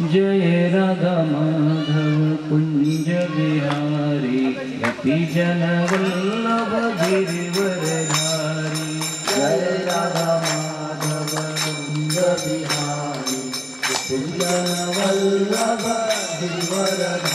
जय राधा माधव कुंज बिहारी यति जन वल्लभ गिरिवरधारी। जय राधा माधव कुंज बिहारी कुंज वल्लभ गिरिवरधारी।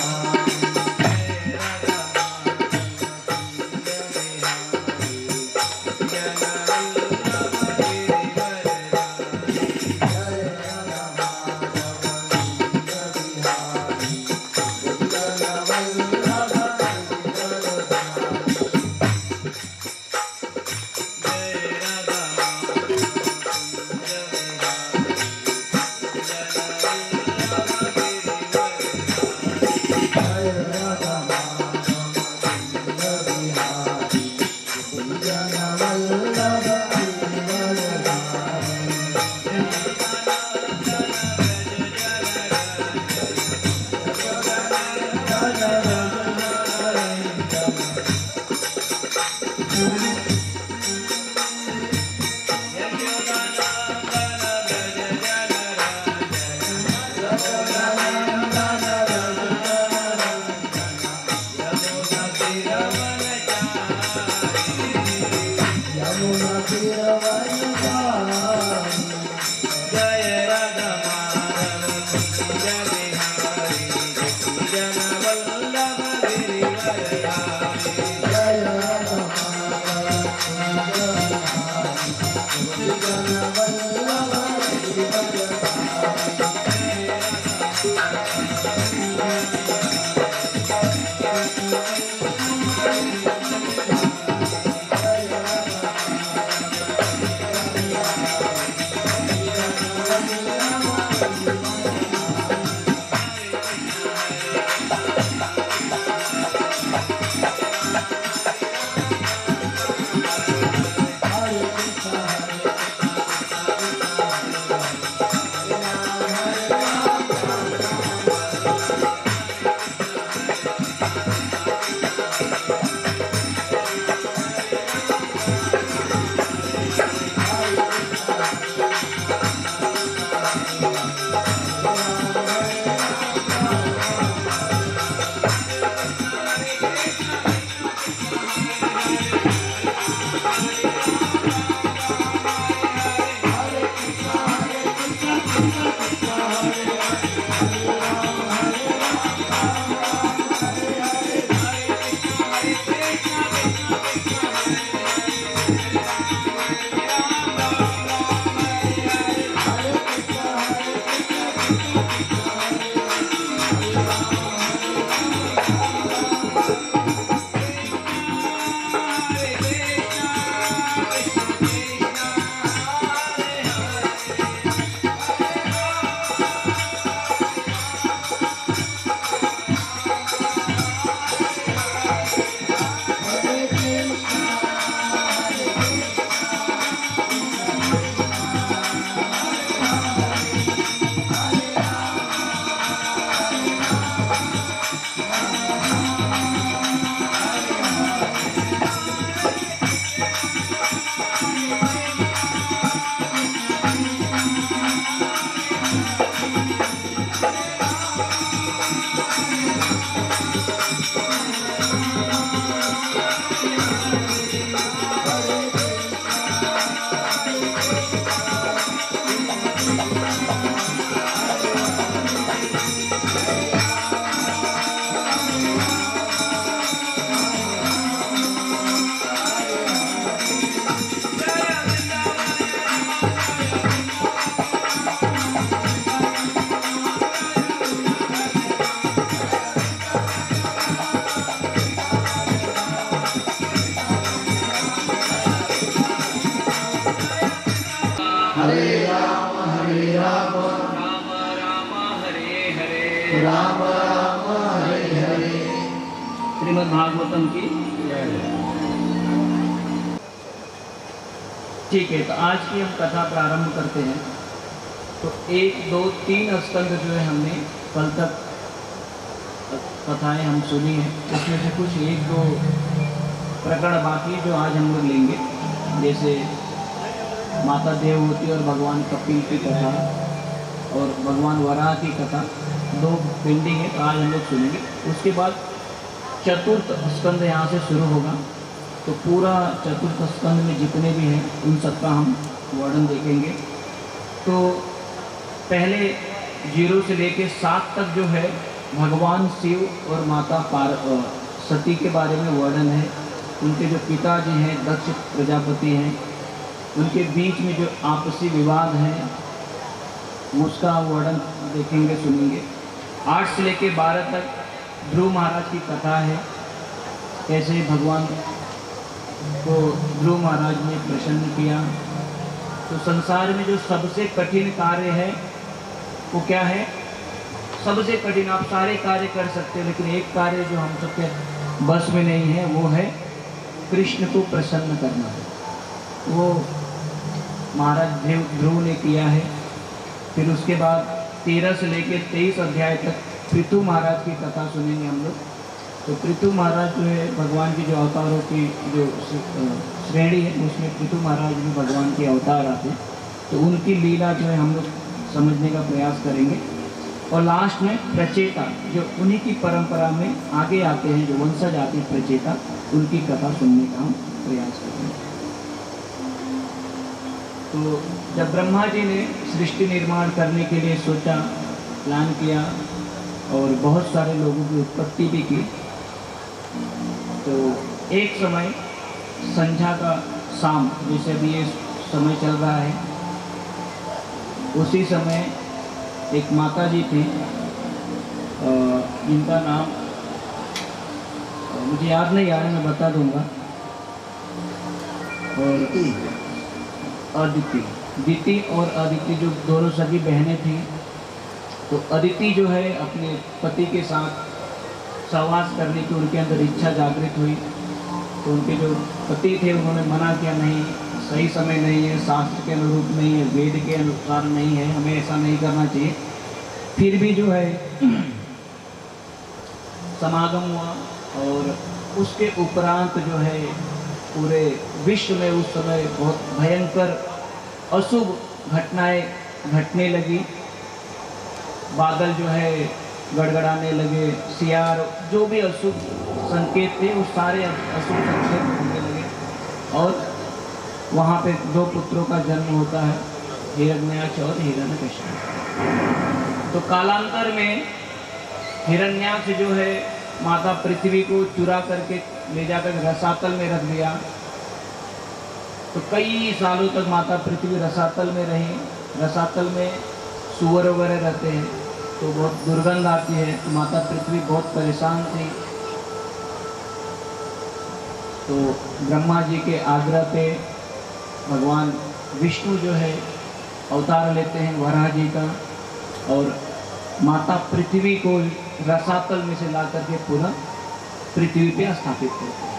राम राम हरे हरे। श्रीमद् भागवतम की। ठीक है, तो आज की हम कथा प्रारंभ करते हैं। तो 1, 2, 3 स्कंद जो है हमने कल तक कथाएं हम सुनी हैं, उसमें से कुछ 1-2 प्रकरण बाकी जो आज हम लोग लेंगे, जैसे माता देवहूति और भगवान कपिल की कथा, और भगवान वराह की कथा, 2 पेंडिंग है, तो आज हम लोग सुनेंगे। उसके बाद चतुर्थ स्कंद यहाँ से शुरू होगा, तो पूरा चतुर्थ स्कंद में जितने भी हैं उन सबका हम वर्णन देखेंगे। तो पहले 0 से लेके 7 तक जो है भगवान शिव और माता सती के बारे में वर्णन है। उनके जो पिताजी हैं दक्ष प्रजापति हैं, उनके बीच में जो आपसी विवाद है उसका वर्णन देखेंगे, सुनेंगे। 8 से लेके 12 तक ध्रुव महाराज की कथा है, कैसे भगवान को ध्रुव महाराज ने प्रसन्न किया। तो संसार में जो सबसे कठिन कार्य है वो क्या है? सबसे कठिन, आप सारे कार्य कर सकते हैं लेकिन एक कार्य जो हम सबके बस में नहीं है वो है कृष्ण को प्रसन्न करना। वो महाराज ध्रुव ने किया है। फिर उसके बाद 13 से लेकर 23 अध्याय तक पृथु महाराज की कथा सुनेंगे हम लोग। तो पृथु महाराज जो है भगवान की जो अवतारों की जो श्रेणी है उसमें पृथु महाराज भी भगवान के अवतार आते हैं, तो उनकी लीला जो है हम लोग समझने का प्रयास करेंगे। और लास्ट में प्रचेता, जो उन्हीं की परंपरा में आगे आते हैं, जो वंशज आते हैं प्रचेता, उनकी कथा सुनने का हम प्रयास करेंगे। तो जब ब्रह्मा जी ने सृष्टि निर्माण करने के लिए सोचा, प्लान किया और बहुत सारे लोगों की उत्पत्ति भी की, तो एक समय संध्या का शाम, जैसे अभी ये समय चल रहा है, उसी समय एक माता जी थी जिनका नाम मुझे याद नहीं आ रहा, मैं बता दूंगा। और अदिति और अदिति जो दोनों सगी बहनें थी, तो अदिति जो है अपने पति के साथ सहवास करने की उनके अंदर इच्छा जागृत हुई। तो उनके जो पति थे उन्होंने मना किया, नहीं, सही समय नहीं है, शास्त्र के अनुरूप नहीं है, वेद के अनुसार नहीं है, हमें ऐसा नहीं करना चाहिए। फिर भी जो है समागम हुआ और उसके उपरांत जो है पूरे विश्व में उस समय बहुत भयंकर अशुभ घटनाएं घटने लगी। बादल जो है गड़गड़ाने लगे, सियार, जो भी अशुभ संकेत थे वो सारे अशुभ संकेत होने लगे। और वहाँ पे 2 पुत्रों का जन्म होता है, हिरण्याक्ष और हिरण्यकश्यप। तो कालांतर में हिरण्याक्ष जो है माता पृथ्वी को चुरा करके ले जाकर रसातल में रख दिया। तो कई सालों तक माता पृथ्वी रसातल में रही। रसातल में सूअर वगैरह रहते हैं तो बहुत दुर्गंध आती है, तो माता पृथ्वी बहुत परेशान थी। तो ब्रह्मा जी के आग्रह पे भगवान विष्णु जो है अवतार लेते हैं वराह जी का, और माता पृथ्वी को रसातल में से ला करके पुनः पृथ्वी पे स्थापित करते हैं।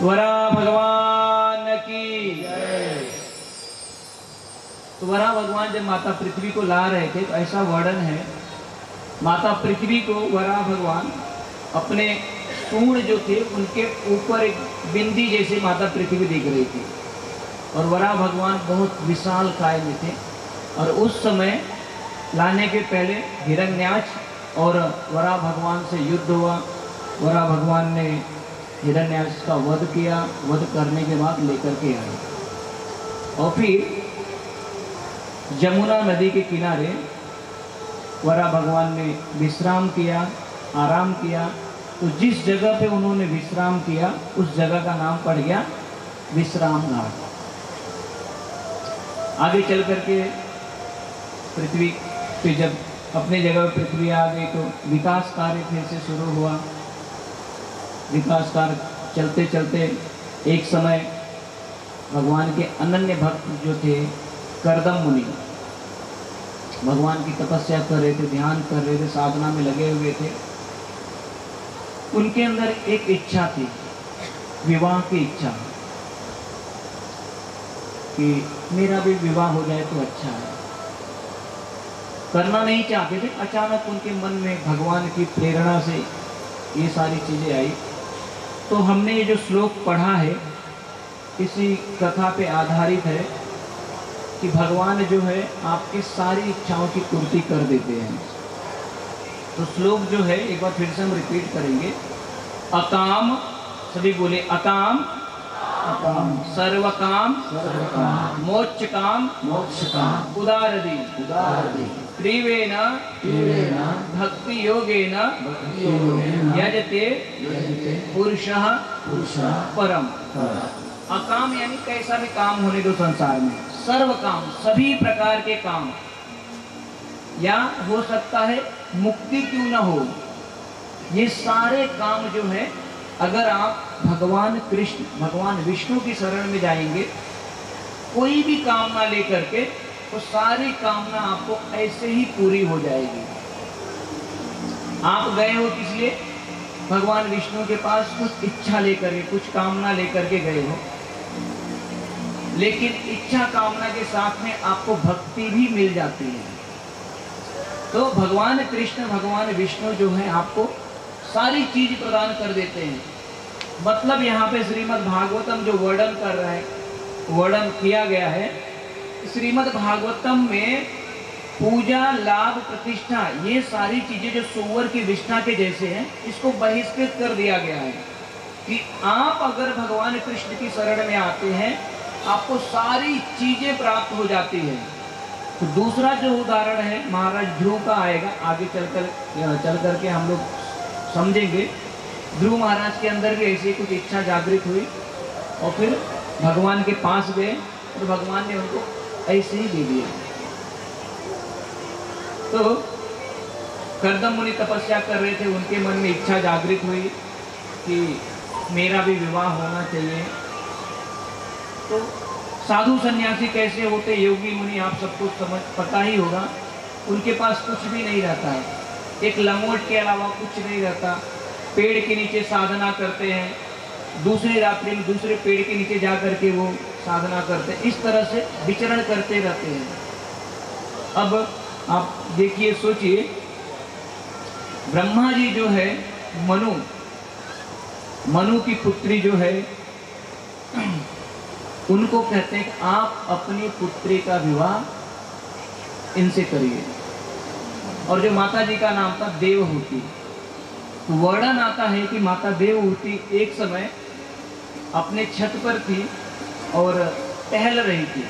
वराह भगवान की जय। तो वराह भगवान जब माता पृथ्वी को ला रहे थे तो ऐसा वर्णन है, माता पृथ्वी को वराह भगवान अपने सूंड जो थे उनके ऊपर एक बिंदी जैसे माता पृथ्वी दिख रही थी, और वराह भगवान बहुत विशाल काय में थे। और उस समय लाने के पहले हिरण्याक्ष और वराह भगवान से युद्ध हुआ। वराह भगवान ने हिरण्याक्ष का वध किया, वध करने के बाद लेकर के आए। और फिर जमुना नदी के किनारे वराह भगवान ने विश्राम किया, आराम किया। तो जिस जगह पे उन्होंने विश्राम किया उस जगह का नाम पड़ गया विश्राम घाट। आगे चल करके पृथ्वी पे जब अपने जगह पृथ्वी आ गई तो विकास कार्य फिर से शुरू हुआ। विकास कार्य चलते चलते एक समय भगवान के अनन्य भक्त जो थे करदम मुनि, भगवान की तपस्या कर रहे थे, ध्यान कर रहे थे, साधना में लगे हुए थे। उनके अंदर एक इच्छा थी, विवाह की इच्छा, कि मेरा भी विवाह हो जाए तो अच्छा है। करना नहीं चाहते थे, अचानक उनके मन में भगवान की प्रेरणा से ये सारी चीज़ें आई। तो हमने ये जो श्लोक पढ़ा है इसी कथा पे आधारित है। कि भगवान जो है आपकी सारी इच्छाओं की पूर्ति कर देते हैं। तो श्लोक जो है एक बार फिर से हम रिपीट करेंगे। अकाम, सभी बोले अकाम, अकाम सर्वकाम, सर्वकाम मोक्ष काम, मोक्ष काम उदारदी, उदारदी त्रिवेण तीरेण भक्ति योगेन भक्ति योगेन यजते यजते पुरुषः पुरुषः परम। परम। अकाम यानी कैसा भी काम होने दो संसार में, सर्व काम, सभी प्रकार के काम, या हो सकता है मुक्ति क्यों न हो, ये सारे काम जो है अगर आप भगवान कृष्ण, भगवान विष्णु की शरण में जाएंगे, कोई भी कामना लेकर के, तो सारी कामना आपको ऐसे ही पूरी हो जाएगी। आप गए हो किस लिए? भगवान विष्णु के पास कुछ इच्छा लेकर के, कुछ कामना लेकर के गए हो, लेकिन इच्छा कामना के साथ में आपको भक्ति भी मिल जाती है। तो भगवान कृष्ण, भगवान विष्णु जो है आपको सारी चीज प्रदान कर देते हैं। मतलब यहाँ पे श्रीमद् भागवतम जो वर्णन कर रहा है, वर्णन किया गया है, श्रीमद् भागवतम में पूजा, लाभ, प्रतिष्ठा, ये सारी चीजें जो सुअर की विष्ठा के जैसे हैं, इसको बहिष्कृत कर दिया गया है कि आप अगर भगवान कृष्ण की शरण में आते हैं, आपको सारी चीजें प्राप्त हो जाती है। तो दूसरा जो उदाहरण है महाराज ध्रुव का आएगा, आगे चल करके हम लोग समझेंगे। ध्रुव महाराज के अंदर भी ऐसी कुछ इच्छा जागृत हुई और फिर भगवान के पास गए और भगवान ने उनको ऐसे ही दे दिया। तो कर्दम मुनि तपस्या कर रहे थे, उनके मन में इच्छा जागृत हुई कि मेरा भी विवाह होना चाहिए। तो साधु सन्यासी कैसे होते, योगी मुनि, आप सबको समझ पता ही होगा, उनके पास कुछ भी नहीं रहता है, एक लंगोट के अलावा कुछ नहीं रहता। पेड़ के नीचे साधना करते हैं, दूसरी रात्रि में दूसरे पेड़ के नीचे जा करके वो साधना करते हैं, इस तरह से विचरण करते रहते हैं। अब आप देखिए, सोचिए, ब्रह्मा जी जो है मनु की पुत्री जो है, उनको कहते हैं कि आप अपनी पुत्री का विवाह इनसे करिए। और जो माता जी का नाम था देवहूति, तो वर्णन आता है कि माता देवहूति एक समय अपने छत पर थी और टहल रही थी।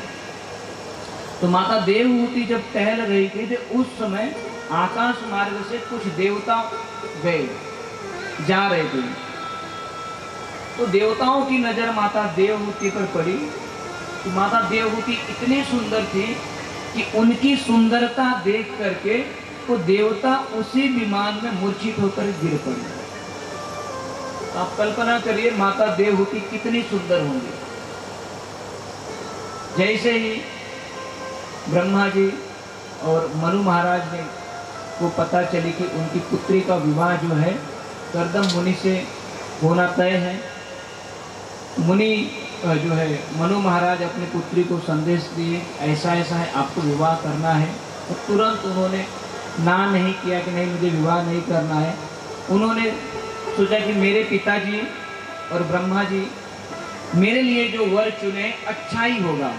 तो माता देवहूति जब टहल रही थी, तो उस समय आकाश मार्ग से कुछ देवता गए, जा रहे थे। तो देवताओं की नजर माता देवहूति पर पड़ी। तो माता देवहूति इतनी सुंदर थी कि उनकी सुंदरता देख करके वो देवता उसी विमान में मूर्छित होकर गिर पड़े। आप कल्पना करिए माता देवहूति कितनी सुंदर होंगी। जैसे ही ब्रह्मा जी और मनु महाराज ने को पता चली कि उनकी पुत्री का विवाह जो है कर्दम मुनि से होना तय है, मुनि जो है मनु महाराज अपनी पुत्री को संदेश दिए, ऐसा ऐसा है, आपको विवाह करना है। तो तुरंत उन्होंने ना नहीं किया कि नहीं, मुझे विवाह नहीं करना है। उन्होंने सोचा कि मेरे पिताजी और ब्रह्मा जी मेरे लिए जो वर चुने अच्छा ही होगा।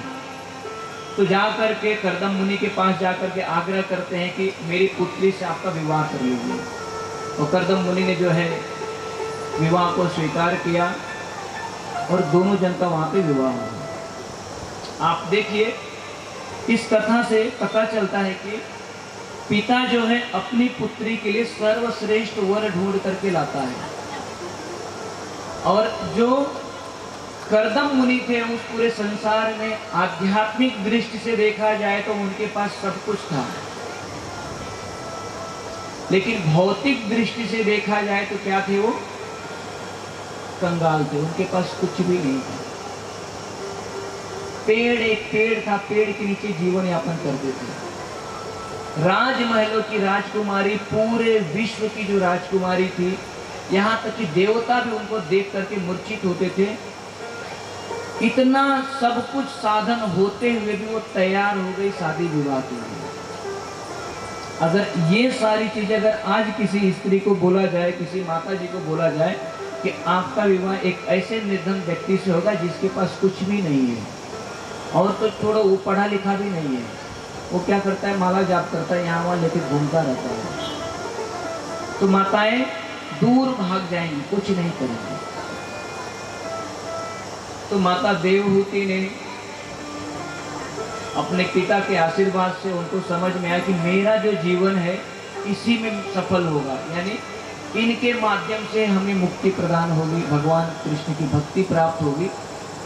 तो जा करके कर्दम मुनि के पास जा करके आग्रह करते हैं कि मेरी पुत्री से आपका विवाह कर लीजिए। और कर्दम मुनि ने जो है विवाह को स्वीकार किया और दोनों जन का वहाँ पे विवाह हुआ। आप देखिए, इस कथा से पता चलता है कि पिता जो है अपनी पुत्री के लिए सर्वश्रेष्ठ वर ढूंढ करके लाता है। और जो कर्दम मुनि थे, उस पूरे संसार में आध्यात्मिक दृष्टि से देखा जाए तो उनके पास सब कुछ था, लेकिन भौतिक दृष्टि से देखा जाए तो क्या थे? वो कंगाल थे, उनके पास कुछ भी नहीं था। पेड़, एक पेड़ था, पेड़ के नीचे जीवन यापन करते थे। राजमहलों की राजकुमारी, पूरे विश्व की जो राजकुमारी थी, यहाँ तक कि देवता भी उनको देख करके मूर्छित होते थे। इतना सब कुछ साधन होते हुए भी वो तैयार हो गई शादी विवाह के लिए। अगर ये सारी चीजें अगर आज किसी स्त्री को बोला जाए, किसी माता जी को बोला जाए कि आपका विवाह एक ऐसे निर्धन व्यक्ति से होगा जिसके पास कुछ भी नहीं है, और तो छोड़ो, वो पढ़ा लिखा भी नहीं है, वो क्या करता है, माला जाप करता है, यहाँ वहाँ लेके घूमता रहता है। तो माताएं दूर भाग जाएंगी, कुछ नहीं करेंगी। तो माता देवहूति ने अपने पिता के आशीर्वाद से उनको समझ में आया कि मेरा जो जीवन है इसी में सफल होगा, यानी इनके माध्यम से हमें मुक्ति प्रदान होगी, भगवान कृष्ण की भक्ति प्राप्त होगी।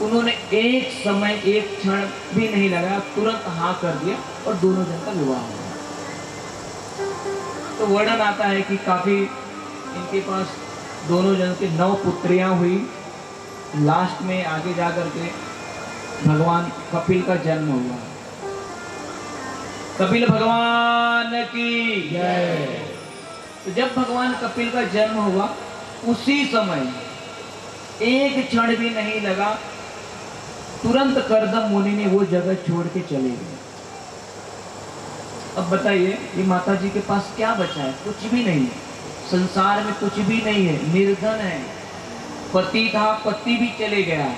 उन्होंने एक समय, एक क्षण भी नहीं लगाया, तुरंत हाँ कर दिया और दोनों जन का विवाह हो गया। तो वर्णन आता है कि काफी इनके पास दोनों जन के 9 पुत्रियां हुई। लास्ट में आगे जा करके भगवान कपिल का जन्म हुआ। कपिल भगवान की जय। तो जब भगवान कपिल का जन्म हुआ, उसी समय एक क्षण भी नहीं लगा, तुरंत कर्दम मुनि ने वो जगह छोड़ के चले गए। अब बताइए, ये माता जी के पास क्या बचा है? कुछ भी नहीं है, संसार में कुछ भी नहीं है, निर्धन है। पति था, पति भी चले गया,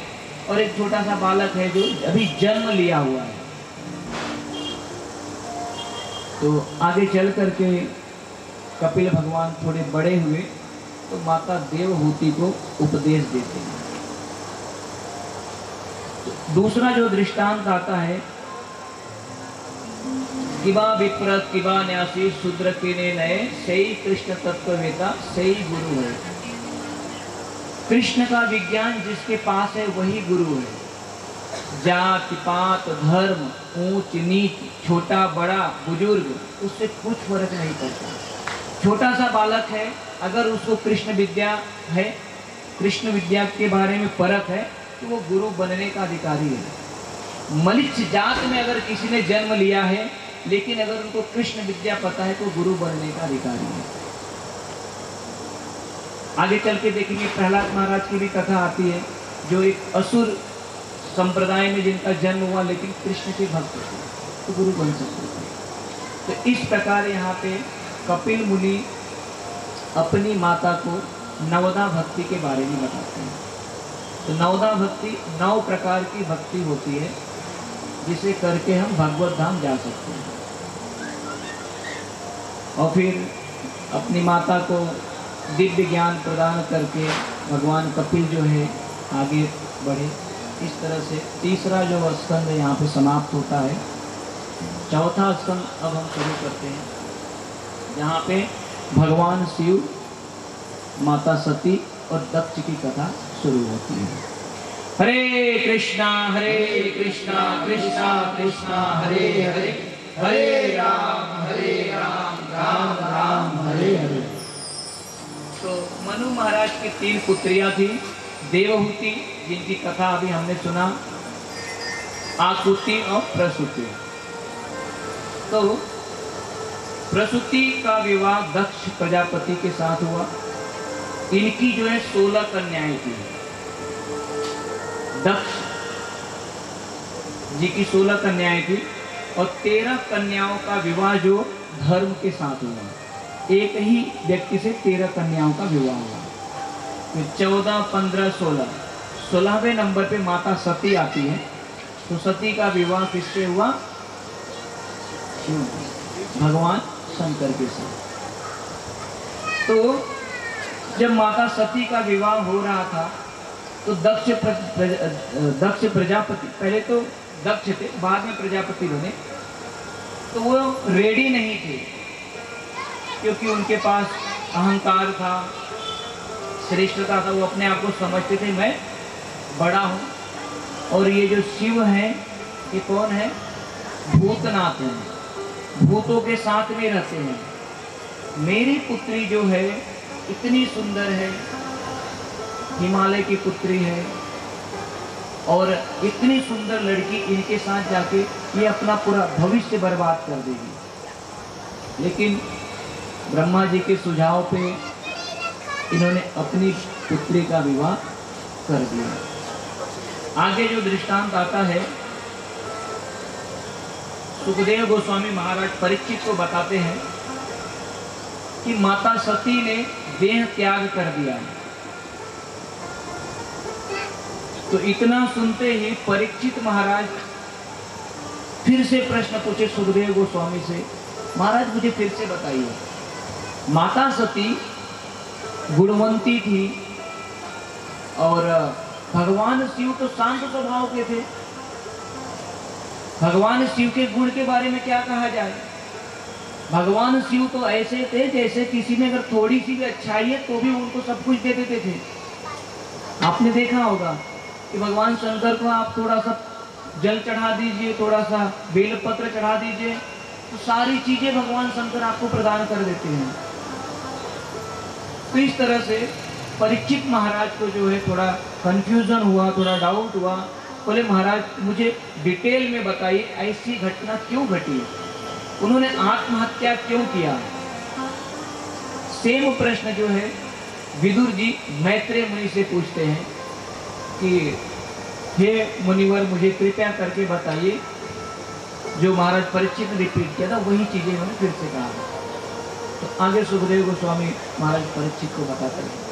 और एक छोटा सा बालक है जो अभी जन्म लिया हुआ है। तो आगे चल करके कपिल भगवान थोड़े बड़े हुए तो माता देवहूति को उपदेश देते हैं। तो दूसरा जो दृष्टांत आता है, किबा विप्रत किबा न्यासी शूद्र के नए, सही कृष्ण तत्ववेता सही गुरु है। कृष्ण का विज्ञान जिसके पास है वही गुरु है। जाति पात धर्म ऊंच नीच छोटा बड़ा बुजुर्ग उससे कुछ फर्क नहीं पड़ता। छोटा सा बालक है, अगर उसको कृष्ण विद्या है, कृष्ण विद्या के बारे में परख है, तो वो गुरु बनने का अधिकारी है। मलिच्छ जात में अगर किसी ने जन्म लिया है, लेकिन अगर उनको कृष्ण विद्या पता है तो गुरु बनने का अधिकारी है। आगे चल के देखेंगे, प्रहलाद महाराज की भी कथा आती है, जो एक असुर संप्रदाय में जिनका जन्म हुआ, लेकिन कृष्ण के भक्त थे, तो गुरु बन सकते थे। तो इस प्रकार यहाँ पे कपिल मुनि अपनी माता को नवदा भक्ति के बारे में बताते हैं। तो नवदा भक्ति 9 प्रकार की भक्ति होती है, जिसे करके हम भगवत धाम जा सकते हैं। और फिर अपनी माता को दिव्य ज्ञान प्रदान करके भगवान कपिल जो है आगे बढ़े। इस तरह से तीसरा जो स्कंद यहाँ पे समाप्त होता है। चौथा स्कंद अब हम शुरू करते हैं, जहाँ पे भगवान शिव, माता सती और दक्ष की कथा शुरू होती है। हरे कृष्णा कृष्णा कृष्णा हरे हरे, हरे राम राम राम हरे हरे। तो मनु महाराज की 3 पुत्रियां थी। देवहूति, जिनकी कथा अभी हमने सुना, आकुति और प्रसूति। तो प्रसूति का विवाह दक्ष प्रजापति के साथ हुआ। इनकी जो है 16 कन्याएं थी। दक्ष जी की 16 कन्याएं थी और 13 कन्याओं का विवाह जो धर्म के साथ हुआ। एक ही व्यक्ति से 13 कन्याओं का विवाह हुआ। फिर 14, 15, 16, 16वें नंबर पे माता सती आती है। तो सती का विवाह किससे हुआ? भगवान शंकर के साथ। तो जब माता सती का विवाह हो रहा था, तो दक्ष प्रजापति, पहले तो दक्ष थे, बाद में प्रजापति बने, तो वो रेडी नहीं थे, क्योंकि उनके पास अहंकार था, श्रेष्ठता था। वो अपने आप को समझते थे मैं बड़ा हूँ, और ये जो शिव है ये कौन है? भूतनाथ हैं, भूतों के साथ में रहते हैं। मेरी पुत्री जो है इतनी सुंदर है, हिमालय की पुत्री है, और इतनी सुंदर लड़की, इनके साथ जाके ये अपना पूरा भविष्य बर्बाद कर देगी। लेकिन ब्रह्मा जी के सुझाव पे इन्होंने अपनी पुत्री का विवाह कर दिया। आगे जो दृष्टांत आता है, सुखदेव गोस्वामी महाराज परीक्षित को बताते हैं कि माता सती ने देह त्याग कर दिया। तो इतना सुनते ही परीक्षित महाराज फिर से प्रश्न पूछे सुखदेव गोस्वामी से, महाराज मुझे फिर से बताइए, माता सती गुणवंती थी और भगवान शिव तो शांत स्वभाव के थे, भगवान शिव के गुण के बारे में क्या कहा जाए। भगवान शिव तो ऐसे थे जैसे किसी में अगर थोड़ी सी भी अच्छाई है तो भी उनको सब कुछ दे देते थे। आपने देखा होगा कि भगवान शंकर को आप थोड़ा सा जल चढ़ा दीजिए, थोड़ा सा बेलपत्र चढ़ा दीजिए, तो सारी चीजें भगवान शंकर आपको प्रदान कर देते हैं। तो इस तरह से परीक्षित महाराज को जो है थोड़ा कंफ्यूजन हुआ, थोड़ा डाउट हुआ। बोले महाराज मुझे डिटेल में बताइए, ऐसी घटना क्यों घटी, उन्होंने आत्महत्या क्यों किया। सेम प्रश्न जो है विदुर जी मैत्रेय मुनि से पूछते हैं कि हे मुनिवर मुझे कृपया करके बताइए, जो महाराज परीक्षित ने रिपीट किया था वही चीजें उन्होंने फिर से कहा। तो आगे सुखदेव गोस्वामी महाराज परीक्षित को बताते हैं।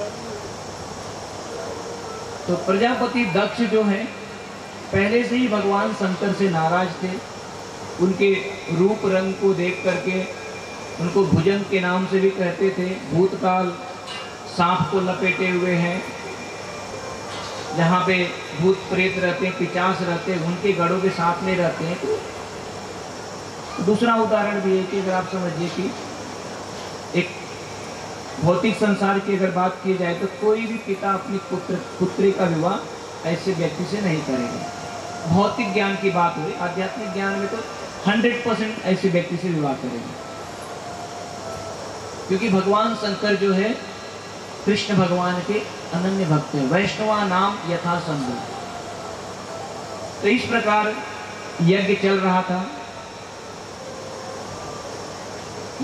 तो प्रजापति दक्ष जो है पहले से ही भगवान शंकर से नाराज थे। उनके रूप रंग को देख करके उनको भुजंग के नाम से भी कहते थे। भूतकाल सांप को लपेटे हुए हैं, जहाँ पे भूत प्रेत रहते हैं, पिचास रहते हैं, उनके गढ़ों के साथ में रहते हैं। तो दूसरा उदाहरण भी है कि अगर आप समझिए कि एक भौतिक संसार की अगर बात की जाए तो कोई भी पिता अपनी पुत्री का विवाह ऐसे व्यक्ति से नहीं करेगा। भौतिक ज्ञान की बात हुई, आध्यात्मिक ज्ञान में तो 100% ऐसे व्यक्ति से विवाह करेगा, क्योंकि भगवान शंकर जो है कृष्ण भगवान के अनन्य भक्त है। वैष्णवा नाम यथा संभव। तो इस प्रकार यज्ञ चल रहा था।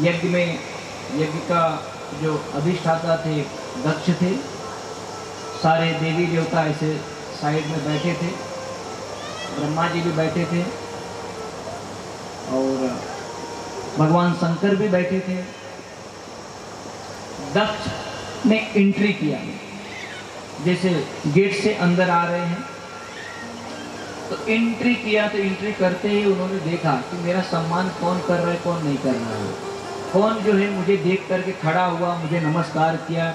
यज्ञ का जो अधिष्ठाता थे दक्ष थे। सारे देवी देवता ऐसे साइड में बैठे थे, ब्रह्मा जी भी बैठे थे और भगवान शंकर भी बैठे थे। दक्ष ने एंट्री किया, जैसे गेट से अंदर आ रहे हैं तो एंट्री किया। तो एंट्री करते ही उन्होंने देखा कि मेरा सम्मान कौन कर रहा है, कौन नहीं कर रहा है, कौन जो है मुझे देख करके खड़ा हुआ, मुझे नमस्कार किया।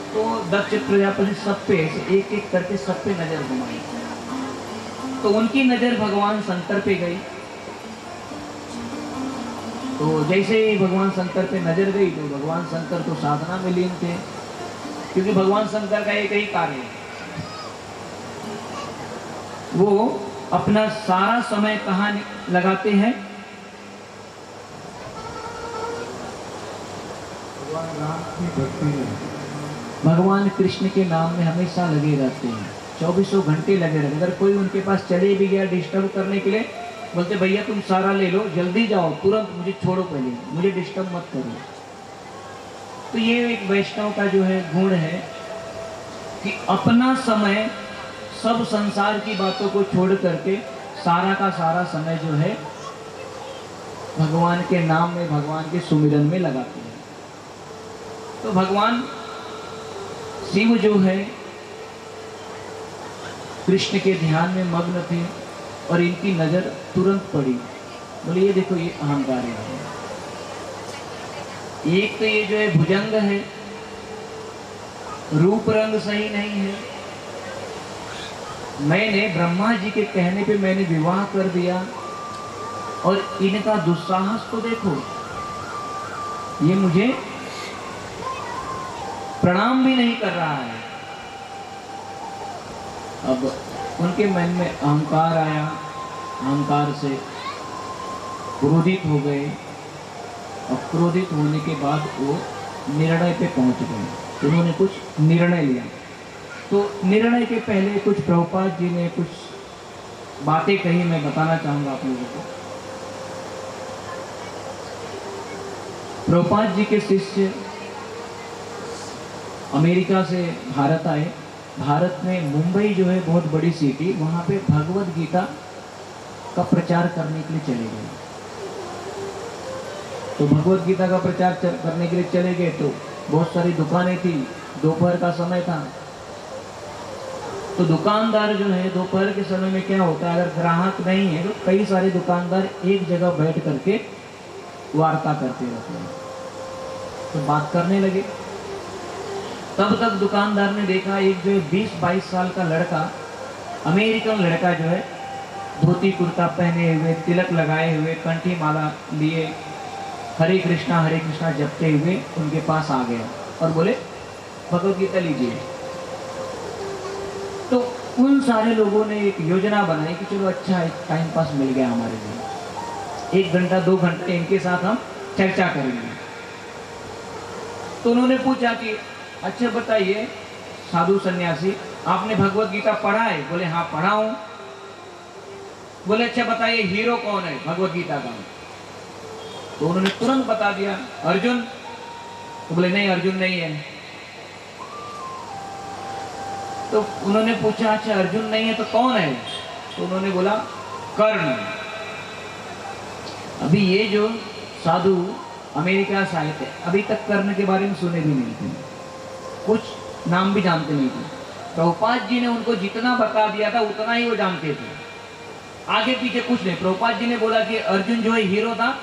तो दक्ष प्रजापति सब पे एक एक करके सब पे नजर घुमाई। तो उनकी नजर भगवान शंकर पे गई। तो जैसे ही भगवान शंकर पे नजर गई तो भगवान शंकर तो साधना में लीन थे, क्योंकि भगवान शंकर का एक ही कार्य है, वो अपना सारा समय कहाँ लगाते हैं, भगवान राम की भक्ति में, भगवान कृष्ण के नाम में हमेशा लगे रहते हैं। 24 घंटे लगे रहते। अगर कोई उनके पास चले भी गया डिस्टर्ब करने के लिए, बोलते भैया तुम सारा ले लो, जल्दी जाओ, तुरंत मुझे छोड़ो, पहले मुझे डिस्टर्ब मत करो। तो ये एक वैष्णव का जो है गुण है कि अपना समय सब संसार की बातों को छोड़ करके सारा का सारा समय जो है भगवान के नाम में, भगवान के सुमिरन में लगाते हैं। तो भगवान शिव जो है कृष्ण के ध्यान में मग्न थे और इनकी नजर तुरंत पड़ी। बोले ये देखो, ये अहंकार है। एक तो ये जो है भुजंग है, रूप रंग सही नहीं है। मैंने ब्रह्मा जी के कहने पे मैंने विवाह कर दिया और इनका दुस्साहस तो देखो, ये मुझे प्रणाम भी नहीं कर रहा है। अब उनके मन में अहंकार आया, अहंकार से क्रोधित हो गए और क्रोधित होने के बाद वो निर्णय पे पहुंच गए। उन्होंने कुछ निर्णय लिया। तो निर्णय के पहले कुछ प्रभुपाद जी ने कुछ बातें कही, मैं बताना चाहूँगा आप लोगों को। प्रभुपाद जी के शिष्य अमेरिका से भारत आए। भारत में मुंबई जो है बहुत बड़ी सिटी, वहाँ पे भगवद गीता का प्रचार करने के लिए चले गए। तो भगवद गीता का प्रचार करने के लिए चले गए तो बहुत सारी दुकानें थी, दोपहर का समय था। तो दुकानदार जो है दोपहर के समय में क्या होता है, अगर ग्राहक नहीं है तो कई सारे दुकानदार एक जगह बैठ करके वार्ता करते रहते हैं। तो बात करने लगे। तब तक दुकानदार ने देखा एक जो 20-22 साल का लड़का, अमेरिकन लड़का जो है, धोती कुर्ता पहने हुए, तिलक लगाए हुए, कंठी माला लिए, हरे कृष्णा जपते हुए उनके पास आ गया और बोले भगवत गीता लीजिए। तो उन सारे लोगों ने एक योजना बनाई कि चलो अच्छा एक टाइम पास मिल गया हमारे लिए, 1 घंटा 2 घंटे इनके साथ हम चर्चा करेंगे। तो उन्होंने पूछा कि अच्छा बताइए साधु सन्यासी, आपने भगवत गीता पढ़ा है? बोले हाँ पढ़ा हूं। बोले अच्छा बताइए हीरो कौन है भगवत गीता का? तो उन्होंने तुरंत बता दिया अर्जुन। तो बोले नहीं अर्जुन नहीं है। तो उन्होंने पूछा अच्छा अर्जुन नहीं है तो कौन है? तो उन्होंने बोला कर्ण। अभी ये जो साधु अमेरिका से आए थे, अभी तक कर्ण के बारे में सुने भी नहीं थे, कुछ नाम भी जानते नहीं थे। प्रभुपाद जी ने उनको जितना बता दिया था उतना ही वो जानते थे, आगे पीछे कुछ नहीं। प्रभुपाद जी ने बोला कि अर्जुन जो है हीरो था,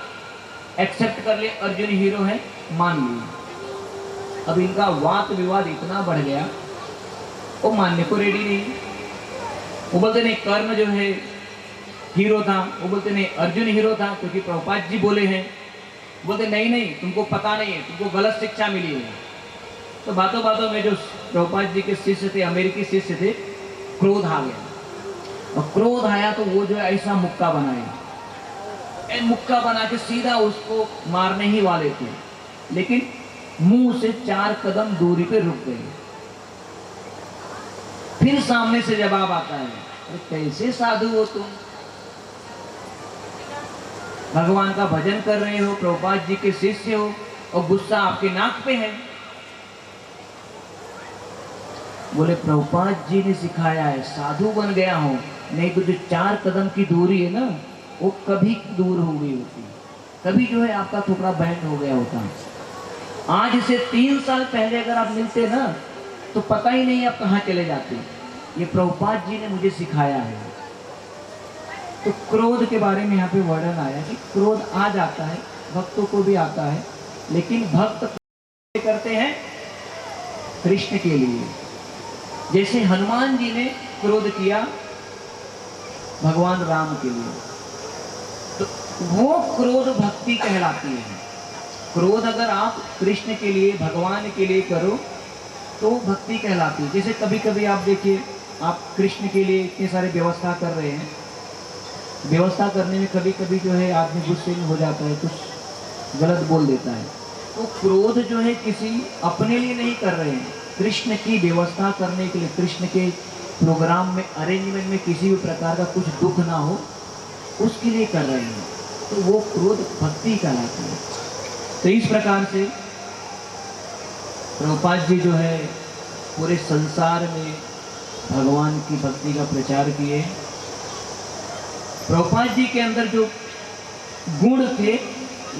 एक्सेप्ट कर ले अर्जुन हीरो है, मान लिए। अब इनका वाद विवाद इतना बढ़ गया, वो मानने को रेडी नहीं। वो बोलते नहीं कर्ण जो है हीरो था, वो बोलते नहीं अर्जुन हीरो था क्योंकि प्रभुपाद जी बोले हैं। बोलते नहीं नहीं तुमको पता नहीं है, तुमको गलत शिक्षा मिली है। तो बातों बातों में जो प्रभुपाद जी के शिष्य थे, अमेरिकी शिष्य थे, क्रोध आ गया। और क्रोध आया तो वो जो है ऐसा मुक्का बनाया, मुक्का बना के सीधा उसको मारने ही वाले थे, लेकिन मुंह से 4 कदम दूरी पे रुक गए। फिर सामने से जवाब आता है, अरे कैसे साधु हो तुम, भगवान का भजन कर रहे हो, प्रभुपाद जी के शिष्य हो और गुस्सा आपके नाक पे है। बोले प्रभुपाद जी ने सिखाया है, साधु बन गया हूं, नहीं तो जो 4 कदम की दूरी है ना वो कभी दूर हो गई होती, कभी जो है आपका टुकड़ा बैंड हो गया होता। आज से 3 साल पहले अगर आप मिलते ना तो पता ही नहीं आप कहाँ चले जाते। ये प्रभुपाद जी ने मुझे सिखाया है। तो क्रोध के बारे में यहाँ पे वर्णन आया कि क्रोध आ जाता है, भक्तों को भी आता है, लेकिन भक्त करते हैं कृष्ण के लिए। जैसे हनुमान जी ने क्रोध किया भगवान राम के लिए, तो वो क्रोध भक्ति कहलाती है। क्रोध अगर आप कृष्ण के लिए, भगवान के लिए करो तो भक्ति कहलाती है। जैसे कभी कभी आप देखिए, आप कृष्ण के लिए इतने सारे व्यवस्था कर रहे हैं, व्यवस्था करने में कभी कभी जो है आदमी गुस्से में हो जाता है, कुछ गलत बोल देता है। तो क्रोध जो है किसी अपने लिए नहीं कर रहे हैं, कृष्ण की व्यवस्था करने के लिए, कृष्ण के प्रोग्राम में, अरेंजमेंट में किसी भी प्रकार का कुछ दुख ना हो उसके लिए कर रहे हैं। तो वो क्रोध भक्ति कहलाती है। तो इस प्रकार से प्रभुपाद जी जो है पूरे संसार में भगवान की भक्ति का प्रचार किए। प्रभुपाद जी के अंदर जो गुण थे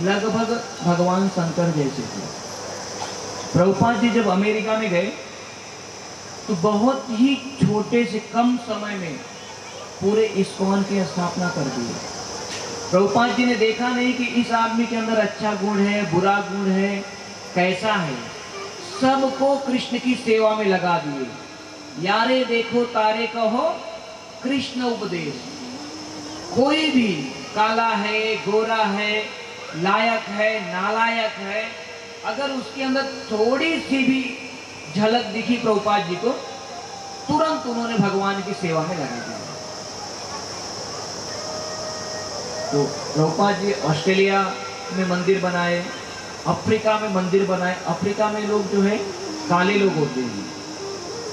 लगभग भगवान शंकर जैसे थे। प्रभुपाद जी जब अमेरिका में गए तो बहुत ही छोटे से कम समय में पूरे इस्कॉन की स्थापना कर दी। प्रभुपाद जी ने देखा नहीं कि इस आदमी के अंदर अच्छा गुण है, बुरा गुण है, कैसा है, सबको कृष्ण की सेवा में लगा दिए। यारे देखो तारे कहो कृष्ण उपदेश। कोई भी काला है, गोरा है, लायक है, नालायक है, अगर उसके अंदर थोड़ी सी भी झलक दिखी प्रभुपाद जी को, तुरंत उन्होंने भगवान की सेवा में लगा दिया। तो प्रभुपाद जी ऑस्ट्रेलिया में मंदिर बनाए, अफ्रीका में मंदिर बनाए। अफ्रीका में लोग जो है काले लोग होते हैं,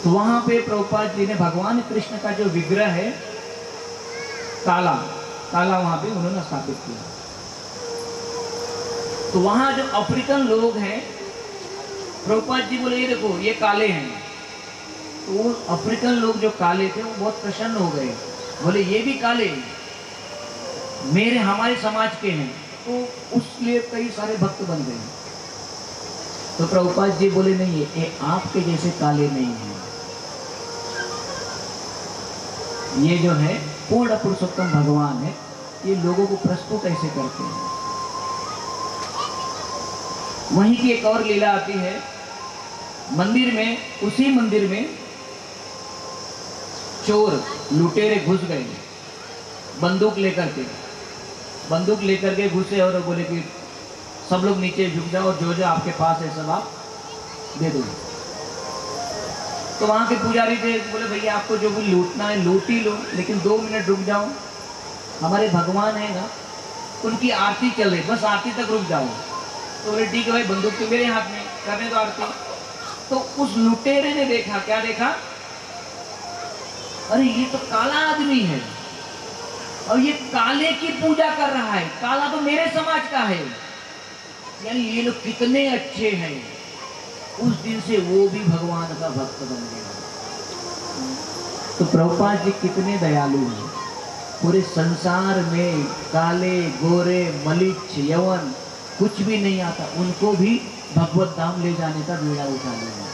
तो वहां पे प्रभुपाद जी ने भगवान कृष्ण का जो विग्रह है काला काला वहां पे उन्होंने स्थापित किया। तो वहां जो अफ्रीकन लोग हैं, प्रभुपाद जी बोले ये देखो ये काले हैं। तो वो अफ्रीकन लोग जो काले थे वो बहुत प्रसन्न हो गए, बोले ये भी काले मेरे हमारे समाज के हैं। तो उसलिए कई सारे भक्त बन गए। तो प्रभुपाद जी बोले नहीं ये आपके जैसे काले नहीं हैं, ये जो है पूर्ण पुरुषोत्तम भगवान है, ये लोगों को प्रस्तुत कैसे करते हैं। वहीं की एक और लीला आती है मंदिर में, उसी मंदिर में चोर लुटेरे घुस गए बंदूक लेकर के घुसे और बोले कि सब लोग नीचे झुक जाओ और जो जो आपके पास है सब आप दे दो। तो वहाँ के पुजारी थे, बोले भैया आपको जो भी लूटना है लूट ही लो, लेकिन 2 मिनट रुक जाओ, हमारे भगवान है ना, उनकी आरती चल रही, बस आरती तक रुक जाओ। तो बोले ठीक है भाई, बंदूक तो मेरे हाथ में, करने दो आरती। तो उस लुटेरे ने देखा, क्या देखा, अरे ये तो काला आदमी है और ये काले की पूजा कर रहा है, काला तो मेरे समाज का है, यानी ये लोग कितने अच्छे हैं। उस दिन से वो भी भगवान का भक्त बन गया। तो प्रभुपाद जी कितने दयालु हैं, पूरे संसार में काले गोरे मलिच्छ यवन कुछ भी नहीं आता, उनको भी भगवत धाम ले जाने का बीड़ा उठा लिया।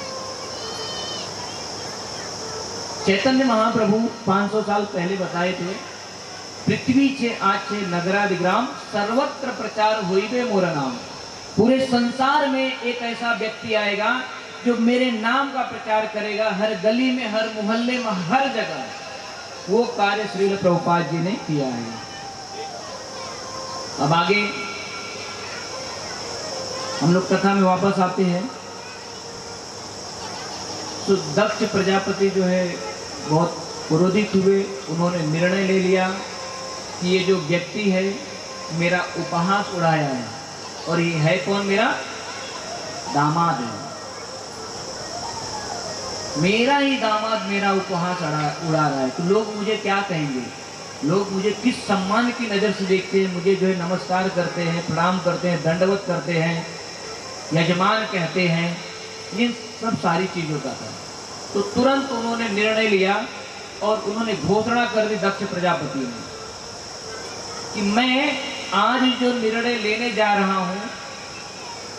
चैतन्य महाप्रभु 500 साल पहले बताए थे, पृथ्वी छे आज छे नगरादिग्राम सर्वत्र प्रचार होइबे मोर नाम। पूरे संसार में एक ऐसा व्यक्ति आएगा जो मेरे नाम का प्रचार करेगा, हर गली में, हर मोहल्ले में, हर जगह। वो कार्य श्रील प्रभुपाद जी ने किया है। अब आगे हम लोग कथा में वापस आते हैं। तो दक्ष प्रजापति जो है बहुत क्रोधित हुए, उन्होंने निर्णय ले लिया कि ये जो व्यक्ति है मेरा उपहास उड़ाया है, और ये है कौन, मेरा दामाद है, मेरा ही दामाद मेरा उपहास उड़ा रहा है, तो लोग मुझे क्या कहेंगे, लोग मुझे किस सम्मान की नज़र से देखते हैं, मुझे जो है नमस्कार करते हैं, प्रणाम करते हैं, दंडवत करते हैं, यजमान कहते हैं, इन सब सारी चीज़ों का था। तो तुरंत उन्होंने निर्णय लिया और उन्होंने घोषणा कर दी दक्ष प्रजापति ने कि मैं आज जो निर्णय लेने जा रहा हूं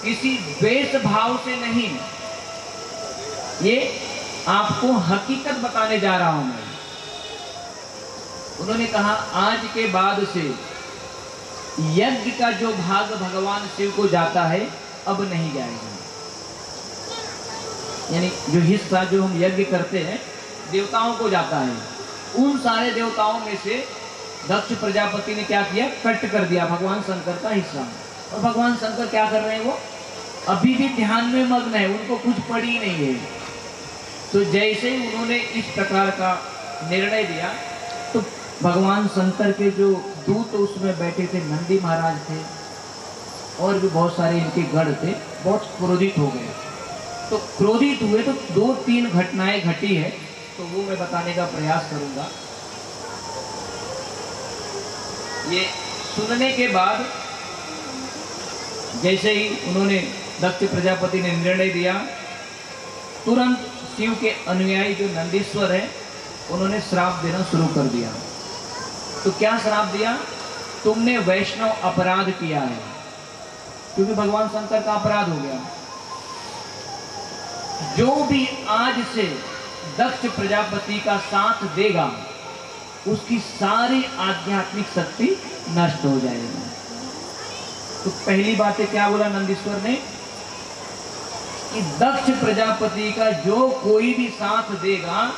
किसी द्वेष भाव से नहीं, ये आपको हकीकत बताने जा रहा हूं मैं। उन्होंने कहा आज के बाद से यज्ञ का जो भाग भगवान शिव को जाता है अब नहीं जाएगा, यानी जो हिस्सा जो हम यज्ञ करते हैं देवताओं को जाता है, उन सारे देवताओं में से दक्ष प्रजापति ने क्या किया, कट कर दिया भगवान शंकर का हिस्सा। और भगवान शंकर क्या कर रहे हैं, वो अभी भी ध्यान में मग्न है, उनको कुछ पड़ी नहीं है। तो जैसे ही उन्होंने इस प्रकार का निर्णय दिया तो भगवान शंकर के जो दूत उसमें बैठे थे, नंदी महाराज थे और भी बहुत सारे इनके गण थे, बहुत क्रोधित हो गए। तो क्रोधित हुए तो 2-3 घटनाएं घटी है, तो वो मैं बताने का प्रयास करूंगा। ये सुनने के बाद जैसे ही उन्होंने दक्ष प्रजापति ने निर्णय दिया, तुरंत शिव के अनुयायी जो नंदीश्वर है उन्होंने श्राप देना शुरू कर दिया। तो क्या श्राप दिया, तुमने वैष्णव अपराध किया है, क्योंकि भगवान शंकर का अपराध हो गया। जो भी आज से दक्ष प्रजापति का साथ देगा उसकी सारी आध्यात्मिक शक्ति नष्ट हो जाएगी। तो पहली बात है क्या बोला नंदीश्वर ने कि दक्ष प्रजापति का जो कोई भी साथ देगा,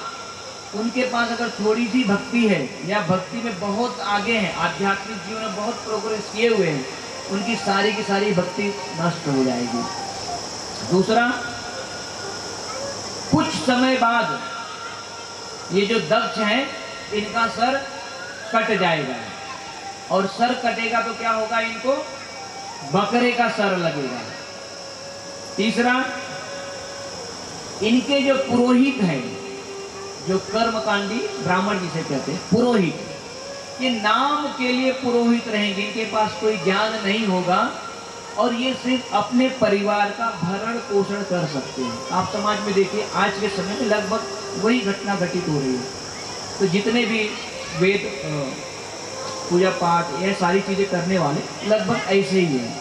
उनके पास अगर थोड़ी सी भक्ति है या भक्ति में बहुत आगे है, आध्यात्मिक जीवन में बहुत प्रोग्रेस किए हुए हैं, उनकी सारी की सारी भक्ति नष्ट हो जाएगी। दूसरा, कुछ समय बाद ये जो दक्ष हैं इनका सर कट जाएगा, और सर कटेगा तो क्या होगा, इनको बकरे का सर लगेगा। तीसरा, इनके जो पुरोहित हैं, जो कर्मकांडी ब्राह्मण जिसे कहते हैं पुरोहित, ये नाम के लिए पुरोहित रहेंगे, इनके पास कोई ज्ञान नहीं होगा और ये सिर्फ अपने परिवार का भरण पोषण कर सकते हैं। आप समाज में देखिए आज के समय में लगभग वही घटना घटित हो रही है। तो जितने भी वेद पूजा पाठ यह सारी चीज़ें करने वाले लगभग ऐसे ही हैं।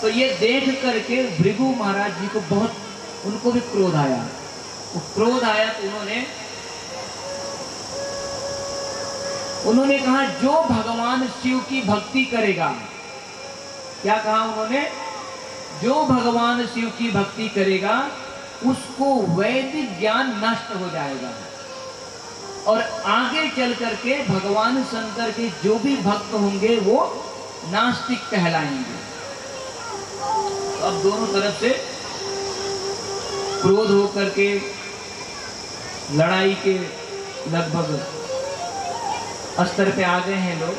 तो ये देख करके भृगु महाराज जी को बहुत, उनको भी क्रोध आया। वो क्रोध आया तो उन्होंने उन्होंने कहा जो भगवान शिव की भक्ति करेगा, क्या कहा उन्होंने? जो भगवान शिव की भक्ति करेगा उसको वैदिक ज्ञान नष्ट हो जाएगा और आगे चल करके भगवान शंकर के जो भी भक्त होंगे वो नास्तिक कहलाएंगे। अब दोनों तरफ से क्रोध होकर के लड़ाई के लगभग स्तर पे आ गए हैं लोग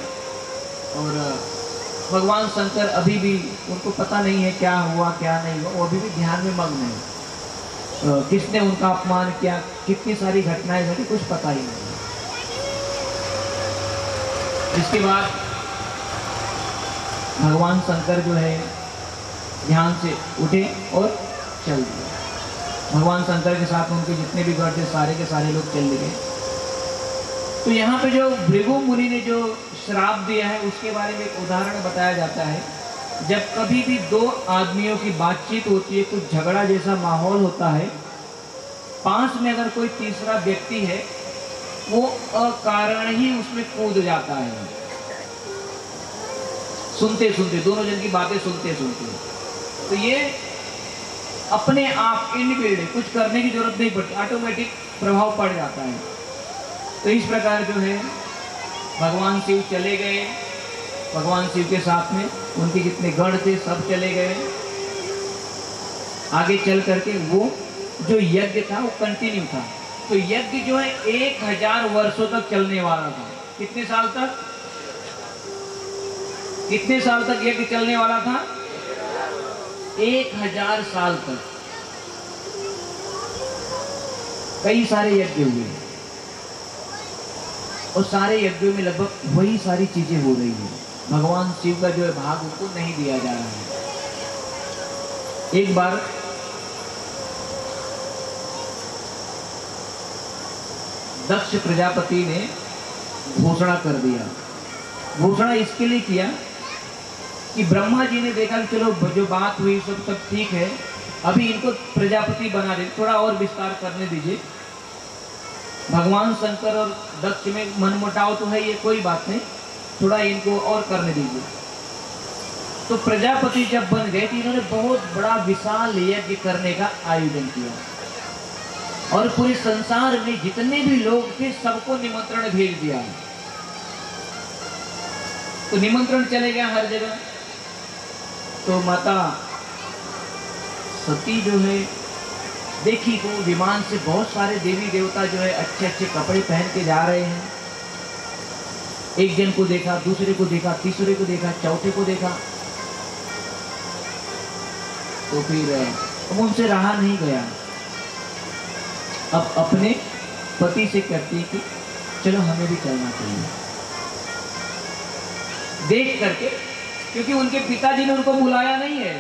और भगवान शंकर अभी भी उनको पता नहीं है क्या हुआ क्या नहीं हुआ, वो अभी भी ध्यान में मग्न है। किसने उनका अपमान किया, कितनी सारी घटनाएं घटी, कुछ पता ही नहीं। इसके बाद भगवान शंकर जो है ध्यान से उठे और चल दिए। भगवान शंकर के साथ उनके जितने भी गढ़ थे सारे के सारे लोग चल गए। तो यहाँ पे जो भृगु मुनि ने जो श्राप दिया है उसके बारे में एक उदाहरण बताया जाता है। जब कभी भी दो आदमियों की बातचीत होती है, कुछ झगड़ा जैसा माहौल होता है, पास में अगर कोई तीसरा व्यक्ति है वो अकारण ही उसमें कूद जाता है, सुनते सुनते, दोनों जन की बातें सुनते सुनते। तो ये अपने आप इनबिल्ड, कुछ करने की जरूरत नहीं पड़ती, ऑटोमेटिक प्रभाव पड़ जाता है। तो इस प्रकार जो है भगवान शिव चले गए, भगवान शिव के साथ में उनके जितने गण थे सब चले गए। आगे चल करके वो जो यज्ञ था वो कंटिन्यू था। तो यज्ञ जो है 1000 वर्षों तक चलने वाला था। कितने साल तक? कितने साल तक यज्ञ चलने वाला था? 1000 साल तक। कई सारे यज्ञ हुए और सारे यज्ञों में लगभग वही सारी चीजें हो रही है। भगवान शिव का जो है भाग उनको नहीं दिया जा रहा है। एक बार दक्ष प्रजापति ने घोषणा कर दिया। घोषणा इसके लिए किया कि ब्रह्मा जी ने देखा कि चलो जो बात हुई सब ठीक है, अभी इनको प्रजापति बना दे, थोड़ा और विस्तार करने दीजिए। भगवान शंकर और दक्ष में मनमुटाव तो है, ये कोई बात नहीं, थोड़ा इनको और करने दीजिए। तो प्रजापति जब बन गए तो इन्होंने बहुत बड़ा विशाल यज्ञ करने का आयोजन किया और पूरे संसार में जितने भी लोग थे सबको निमंत्रण भेज दिया। तो निमंत्रण चले गया हर जगह। तो माता सती जो है देखी तो विमान से बहुत सारे देवी देवता जो है अच्छे अच्छे कपड़े पहन के जा रहे हैं। एक जन को देखा, दूसरे को देखा, तीसरे को देखा, चौथे को देखा। तो फिर अब उनसे रहा नहीं गया। अब अपने पति से कहती कि चलो हमें भी चलना चाहिए। देख करके, क्योंकि उनके पिताजी ने उनको बुलाया नहीं है,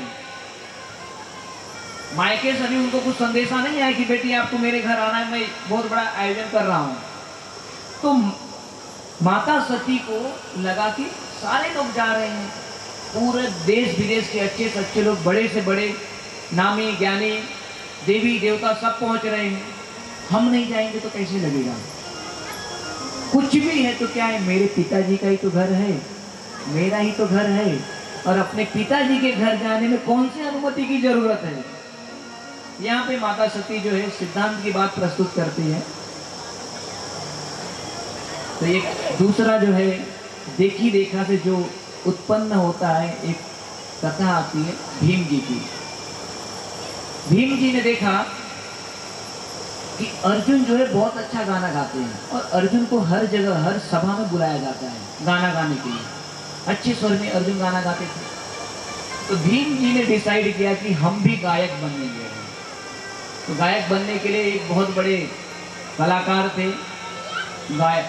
मायके से अभी उनको कुछ संदेशा नहीं आया कि बेटी आपको मेरे घर आना है, मैं बहुत बड़ा आयोजन कर रहा हूं। तो माता सती को लगा कि सारे लोग जा रहे हैं, पूरे देश विदेश के अच्छे से अच्छे लोग, बड़े से बड़े नामी ज्ञानी देवी देवता सब पहुंच रहे हैं, हम नहीं जाएंगे तो कैसे लगेगा। कुछ भी है तो क्या है, मेरे पिताजी का ही तो घर है, मेरा ही तो घर है, और अपने पिताजी के घर जाने में कौन सी अनुमति की जरूरत है। यहाँ पे माता सती जो है सिद्धांत की बात प्रस्तुत करती है। तो एक दूसरा जो है देखी देखा से जो उत्पन्न होता है, एक कथा आती है भीम जी की। भीम जी ने देखा कि अर्जुन जो है बहुत अच्छा गाना गाते हैं और अर्जुन को हर जगह हर सभा में बुलाया जाता है गाना गाने के लिए। अच्छे स्वर में अर्जुन गाना गाते थे। तो भीम जी ने डिसाइड किया कि हम भी गायक बनेंगे। तो गायक बनने के लिए एक बहुत बड़े कलाकार थे, गायक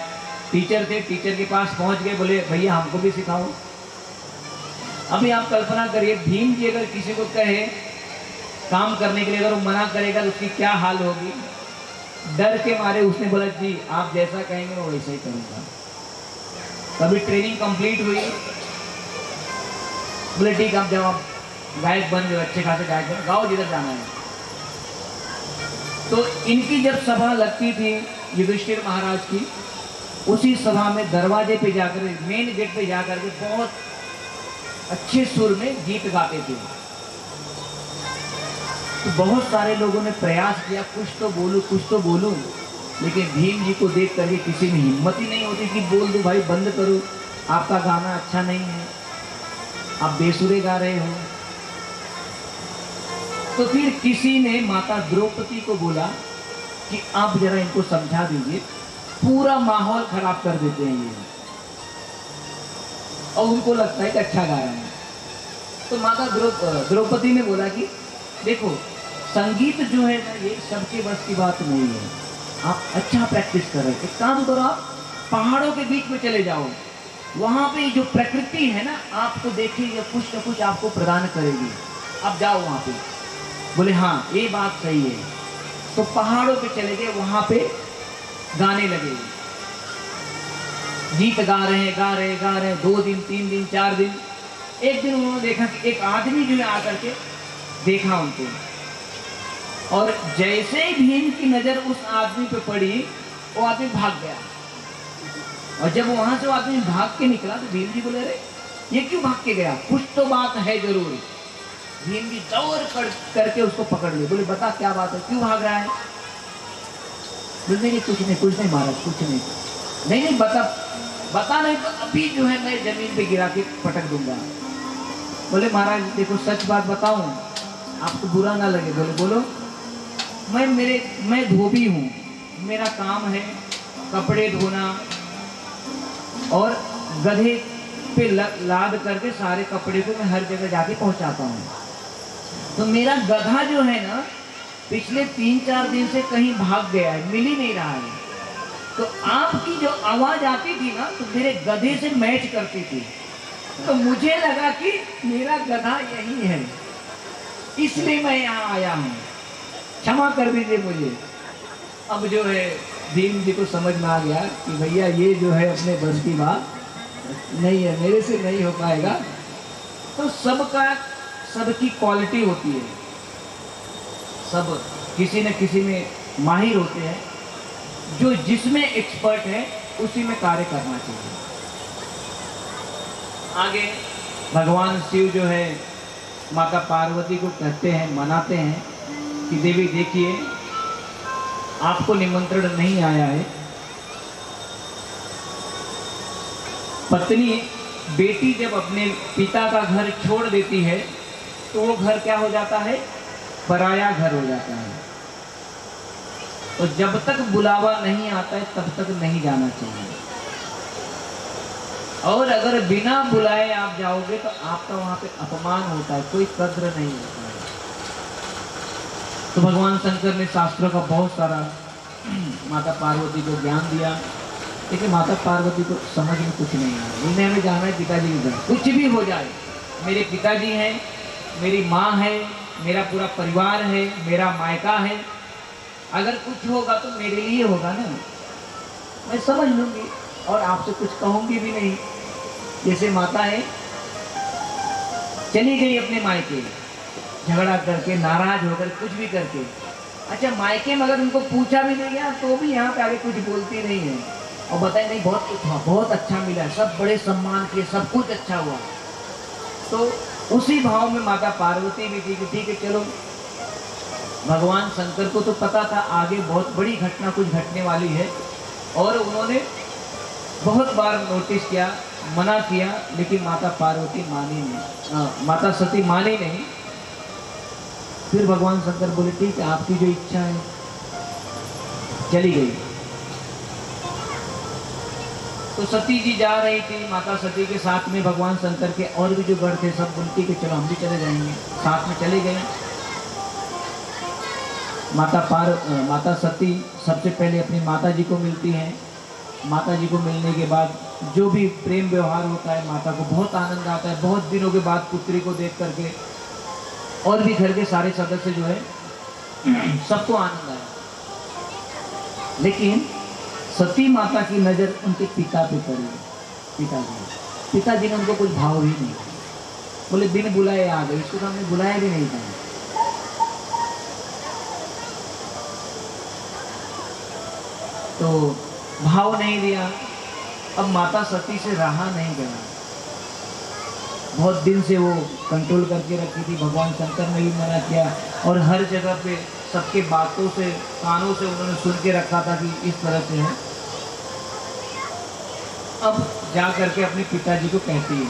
टीचर थे, टीचर के पास पहुंच गए, बोले भैया हमको भी सिखाओ। अभी आप कल्पना करिए, भीम जी अगर किसी को कहे काम करने के लिए, अगर वो मना करेगा तो उसकी क्या हाल होगी। डर के मारे उसने बोला जी आप जैसा कहेंगे मैं वैसा ही करूँगा। तभी ट्रेनिंग कंप्लीट हुई, बोले ठीक आप जाओ, आप गायक बन गए, अच्छे खासे गायक बन, गाओ जिधर जाना है। तो इनकी जब सभा लगती थी युधिष्ठिर महाराज की, उसी सभा में दरवाजे पे जाकर, मेन गेट पे जाकर के बहुत अच्छे सुर में गीत गाते थे। तो बहुत सारे लोगों ने प्रयास किया कुछ तो बोलूं कुछ तो बोलूं, लेकिन भीम जी को देख करके किसी में हिम्मत ही नहीं होती कि बोल दो भाई बंद करो, आपका गाना अच्छा नहीं है, आप बेसुरे गा रहे हो। तो फिर किसी ने माता द्रौपदी को बोला कि आप जरा इनको समझा दीजिए, पूरा माहौल खराब कर देते हैं ये, और उनको लगता है कि अच्छा गा रहे हैं। तो माता द्रौपदी ने बोला कि देखो संगीत जो है ना ये सबके बस की बात नहीं है, आप अच्छा प्रैक्टिस कर रहे हैं, एक काम करो आप पहाड़ों के बीच में चले जाओ, वहां पे जो प्रकृति है ना आपको देखेगी, कुछ ना कुछ आपको प्रदान करेगी, आप जाओ वहां पे। बोले हाँ ये बात सही है। तो पहाड़ों पे चले गए, वहां पे गाने लगे, गीत गा रहे 2 दिन 3 दिन 4 दिन। एक दिन उन्होंने देखा कि एक आदमी जो है आकर के देखा उनको, और जैसे ही भीम की नजर उस आदमी पे पड़ी वो आदमी भाग गया। और जब वहां से वो आदमी भाग के निकला तो भीम जी बोले अरे ये क्यों भाग के गया, कुछ तो बात है जरूर। भीम जी दौड़ करके उसको पकड़ लिए, बोले बता क्या बात है, क्यों भाग रहा है। बोले नहीं कुछ नहीं महाराज कुछ नहीं बता नहीं तो अभी जो है मैं जमीन पे गिरा के पटक दूंगा। बोले महाराज देखो सच बात बताऊं, आपको बुरा ना लगे। बोले बोलो। मैं धोबी हूँ, मेरा काम है कपड़े धोना और गधे पे लाद करके सारे कपड़े को मैं हर जगह जाके पहुंचाता हूँ। तो मेरा गधा जो है ना पिछले 3-4 दिन से कहीं भाग गया है, मिल ही नहीं रहा है। तो आपकी जो आवाज आती थी ना तो मेरे गधे से मैच करती थी, तो मुझे लगा कि मेरा गधा यही है, इसलिए मैं यहाँ आया हूँ, क्षमा कर दीजिए मुझे। अब जो है भीम जी को समझ में आ गया कि भैया ये जो है अपने बस की बात नहीं है, मेरे से नहीं हो पाएगा। तो सबकी क्वालिटी होती है, सब किसी न किसी में माहिर होते हैं, जो जिसमें एक्सपर्ट है उसी में कार्य करना चाहिए। आगे भगवान शिव जो है माता पार्वती को कहते हैं, मनाते हैं कि देवी देखिए आपको निमंत्रण नहीं आया है। पत्नी बेटी जब अपने पिता का घर छोड़ देती है तो वो घर क्या हो जाता है, पराया घर हो जाता है। और जब तक बुलावा नहीं आता है तब तक नहीं जाना चाहिए, और अगर बिना बुलाए आप जाओगे तो आपका वहां पे अपमान होता है, कोई कद्र नहीं होता है। तो भगवान शंकर ने शास्त्रों का बहुत सारा माता पार्वती को ज्ञान दिया, लेकिन माता पार्वती को समझ में कुछ नहीं आया। इन्हें हमें जाना है पिताजी के घर, कुछ भी हो जाए, मेरे पिताजी हैं, मेरी माँ है, मेरा पूरा परिवार है, मेरा मायका है, अगर कुछ होगा तो मेरे लिए होगा ना, मैं समझ लूंगी और आपसे कुछ कहूंगी भी नहीं। जैसे माता है चली गई अपने मायके, झगड़ा करके, नाराज होकर, कुछ भी करके, अच्छा मायके में अगर उनको पूछा भी नहीं गया तो भी यहाँ पे आगे कुछ बोलती नहीं है, और बताए नहीं बहुत अच्छा मिला, सब बड़े सम्मान किए, सब कुछ अच्छा हुआ। तो उसी भाव में माता पार्वती भी थी कि ठीक है चलो, भगवान शंकर को तो पता था आगे बहुत बड़ी घटना कुछ घटने वाली है, और उन्होंने बहुत बार नोटिस किया, मना किया, लेकिन माता पार्वती मानी नहीं, माता सती मानी नहीं। फिर भगवान शंकर बोले ठीक है आपकी जो इच्छा है, चली गई। तो सती जी जा रही थी, माता सती के साथ में भगवान शंकर के और भी जो गढ़ थे सब बोलती कि चलो हम भी चले जाएंगे, साथ में चले गए। माता सती सबसे पहले अपनी माता जी को मिलती हैं। माता जी को मिलने के बाद जो भी प्रेम व्यवहार होता है, माता को बहुत आनंद आता है, बहुत दिनों के बाद पुत्री को देख करके, और भी घर के सारे सदस्य जो है सबको आनंद आया। लेकिन सती माता की नजर उनके पिता पे पड़ी। पिताजी ने उनको कुछ भाव ही नहीं, बोले बिन बुलाए आ गए, इसको तो हमने बुलाया भी नहीं था। तो भाव नहीं दिया, अब माता सती से रहा नहीं गया, बहुत दिन से वो कंट्रोल करके रखी थी। भगवान शंकर ने भी मना किया और हर जगह पे सबके बातों से, कानों से उन्होंने सुन के रखा था कि इस तरह से है। अब जा करके अपने पिताजी को कहती है।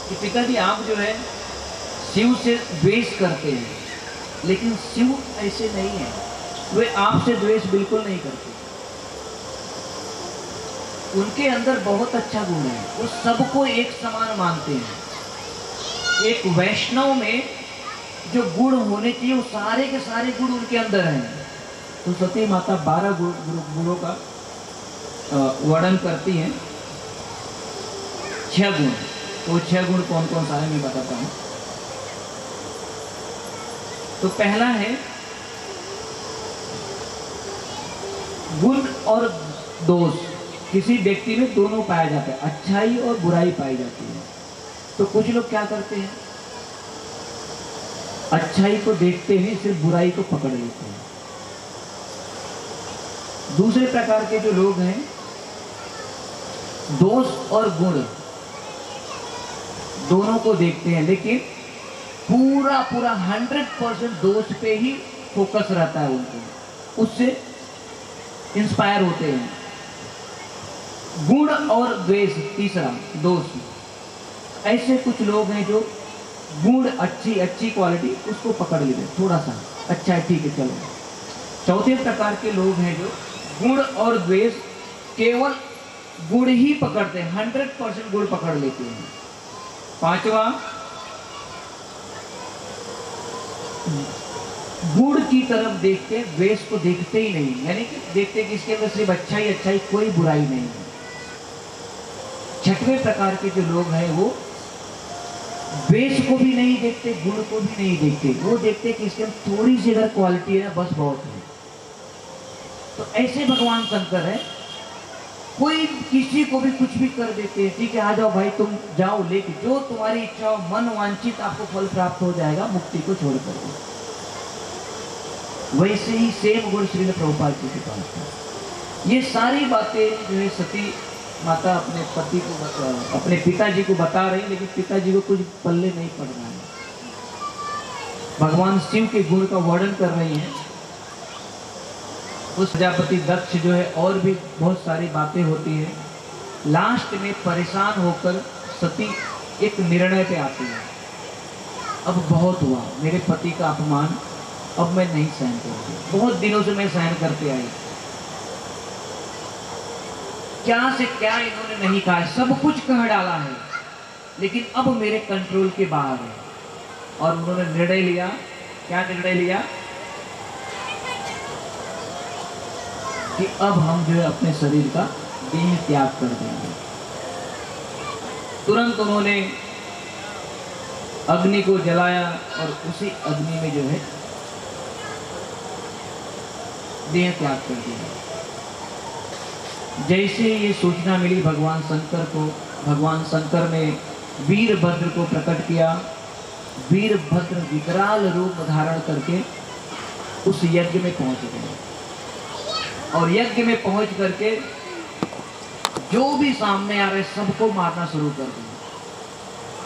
कि पिताजी आप जो है शिव से द्वेष करते हैं, लेकिन शिव ऐसे नहीं है, वे आपसे द्वेष बिल्कुल नहीं करते। उनके अंदर बहुत अच्छा गुण है, वो सबको एक समान मानते हैं। एक वैष्णव में जो गुण होने चाहिए वो सारे के सारे गुण उनके अंदर हैं। तो सती माता 12 गुणों का वर्णन करती हैं। 6 गुण, तो 6 गुण कौन कौन सा है मैं बताता हूँ। तो पहला है गुण और दोष, किसी व्यक्ति में दोनों पाया जाता है, अच्छाई और बुराई पाई जाती है। तो कुछ लोग क्या करते हैं, अच्छाई को देखते हैं सिर्फ बुराई को पकड़ लेते हैं। दूसरे प्रकार के जो लोग हैं, दोष और गुण दोनों को देखते हैं, लेकिन पूरा 100% दोष पे ही फोकस रहता है उनको, उससे इंस्पायर होते हैं। गुण और द्वेष, तीसरा दोष। ऐसे कुछ लोग हैं जो गुण, अच्छी क्वालिटी उसको पकड़ लेते, थोड़ा सा अच्छा है, ठीक है चलो। चौथे प्रकार के लोग हैं जो गुण और द्वेष केवल गुण ही पकड़ते हैं, 100% गुण पकड़ लेते हैं। पांचवा, गुण की तरफ देखते, द्वेष को देखते ही नहीं, यानी कि देखते कि इसके अंदर सिर्फ अच्छाई, कोई बुराई नहीं है। छठवें प्रकार के जो लोग हैं वो द्वेष को भी नहीं देखते, गुण को भी नहीं देखते, वो देखते कि इसके अंदर थोड़ी सी अगर क्वालिटी है बस बहुत है। तो ऐसे भगवान शंकर है, कोई किसी को भी कुछ भी कर देते हैं, ठीक है आ जाओ भाई तुम जाओ, लेकिन जो तुम्हारी इच्छा हो, मन वांछित आपको फल प्राप्त हो जाएगा मुक्ति को छोड़कर। वैसे ही सेम गुण श्रील प्रभुपाद जी के पास था। ये सारी बातें जो है सती माता अपने पति को, अपने पिताजी को बता रही, लेकिन पिताजी को कुछ पल्ले नहीं पड़ रहा है। भगवान शिव के गुण का वर्णन कर रही हैं। उस प्रजापति दक्ष जो है, और भी बहुत सारी बातें होती है। लास्ट में परेशान होकर सती एक निर्णय पे आती है, अब बहुत हुआ, मेरे पति का अपमान अब मैं नहीं सहन करूंगी, बहुत दिनों से मैं सहन करते आई, क्या से क्या इन्होंने नहीं कहा है, सब कुछ कह डाला है, लेकिन अब मेरे कंट्रोल के बाहर है। और उन्होंने निर्णय लिया, क्या निर्णय लिया कि अब हम जो है अपने शरीर का देह त्याग कर देंगे। तुरंत उन्होंने अग्नि को जलाया और उसी अग्नि में जो है देह त्याग कर दिया। जैसे ये सूचना मिली भगवान शंकर को, भगवान शंकर ने वीरभद्र को प्रकट किया। वीरभद्र विकराल रूप धारण करके उस यज्ञ में पहुंच गए, और यज्ञ में पहुंच करके जो भी सामने आ रहे सबको मारना शुरू कर दिया।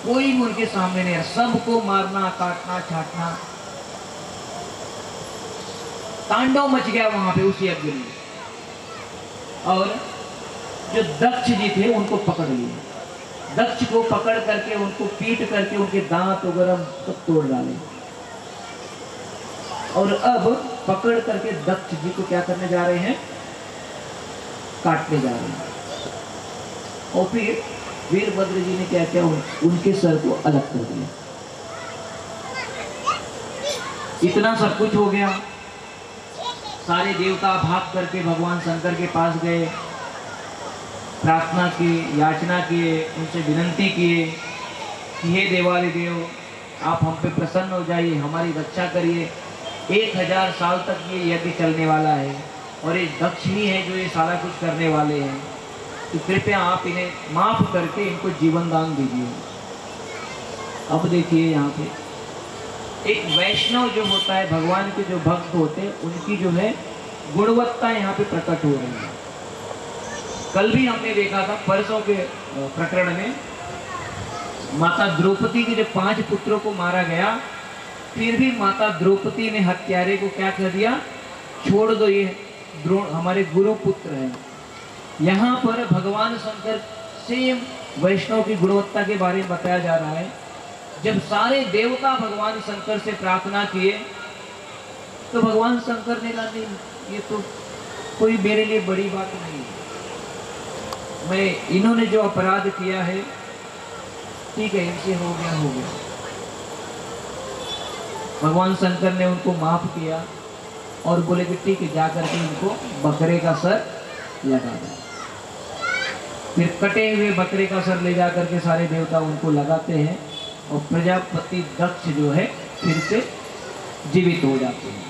कोई भी उनके सामने नहीं आ, सबको मारना, काटना, छाटना, तांडव मच गया वहां पे उस यज्ञ में। और जो दक्ष जी थे उनको पकड़ लिया, दक्ष को पकड़ करके उनको पीट करके उनके दांत वगैरह सब तोड़ डाले, और अब पकड़ करके दक्ष जी को क्या करने जा रहे हैं, काटने जा रहे हैं। और फिर वीरभद्र जी ने क्या किया, उनके सर को अलग कर दिया। इतना सब कुछ हो गया, सारे देवता भाग करके भगवान शंकर के पास गए, प्रार्थना की, याचना किए, उनसे विनती किए कि हे देवालि देव, आप हम पे प्रसन्न हो जाइए, हमारी रक्षा करिए। 1000 साल तक ये यज्ञ चलने वाला है, और ये दक्ष ही है जो ये सारा कुछ करने वाले हैं, तो कृपया आप इन्हें माफ करके इनको जीवन दान दीजिए। अब देखिए यहाँ पे एक वैष्णव जो होता है, भगवान के जो भक्त होते हैं, उनकी जो है गुणवत्ता यहाँ पे प्रकट हो रही है। कल भी हमने देखा था, परसों के प्रकरण में, माता द्रौपदी के जो 5 पुत्रों को मारा गया, फिर भी माता द्रौपदी ने हत्यारे को क्या कर दिया, छोड़ दो, ये द्रोण हमारे गुरु पुत्र हैं। यहाँ पर भगवान शंकर सेम वैष्णव की गुणवत्ता के बारे में बताया जा रहा है। जब सारे देवता भगवान शंकर से प्रार्थना किए तो भगवान शंकर ने कहा, नहीं ये तो कोई मेरे लिए बड़ी बात नहीं है, मैं इन्होंने जो अपराध किया है, ठीक है, इनसे हो गया। भगवान शंकर ने उनको माफ किया और बोले कि ठीक है, जाकर के इनको बकरे का सर लगा दो। फिर कटे हुए बकरे का सर ले जाकर के सारे देवता उनको लगाते हैं और प्रजापति दक्ष जो है फिर से जीवित हो जाते हैं।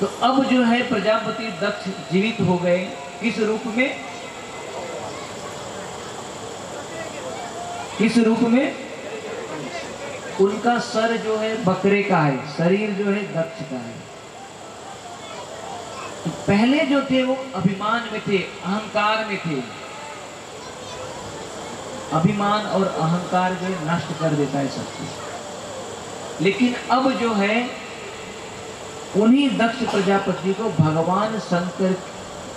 तो अब जो है प्रजापति दक्ष जीवित हो गए, किस रूप में? किस रूप में? उनका सर जो है बकरे का है, शरीर जो है दक्ष का है। तो पहले जो थे वो अभिमान में थे, अहंकार में थे। अभिमान और अहंकार जो नष्ट कर देता है सब कुछ। लेकिन अब जो है उन्हीं दक्ष प्रजापति को भगवान शंकर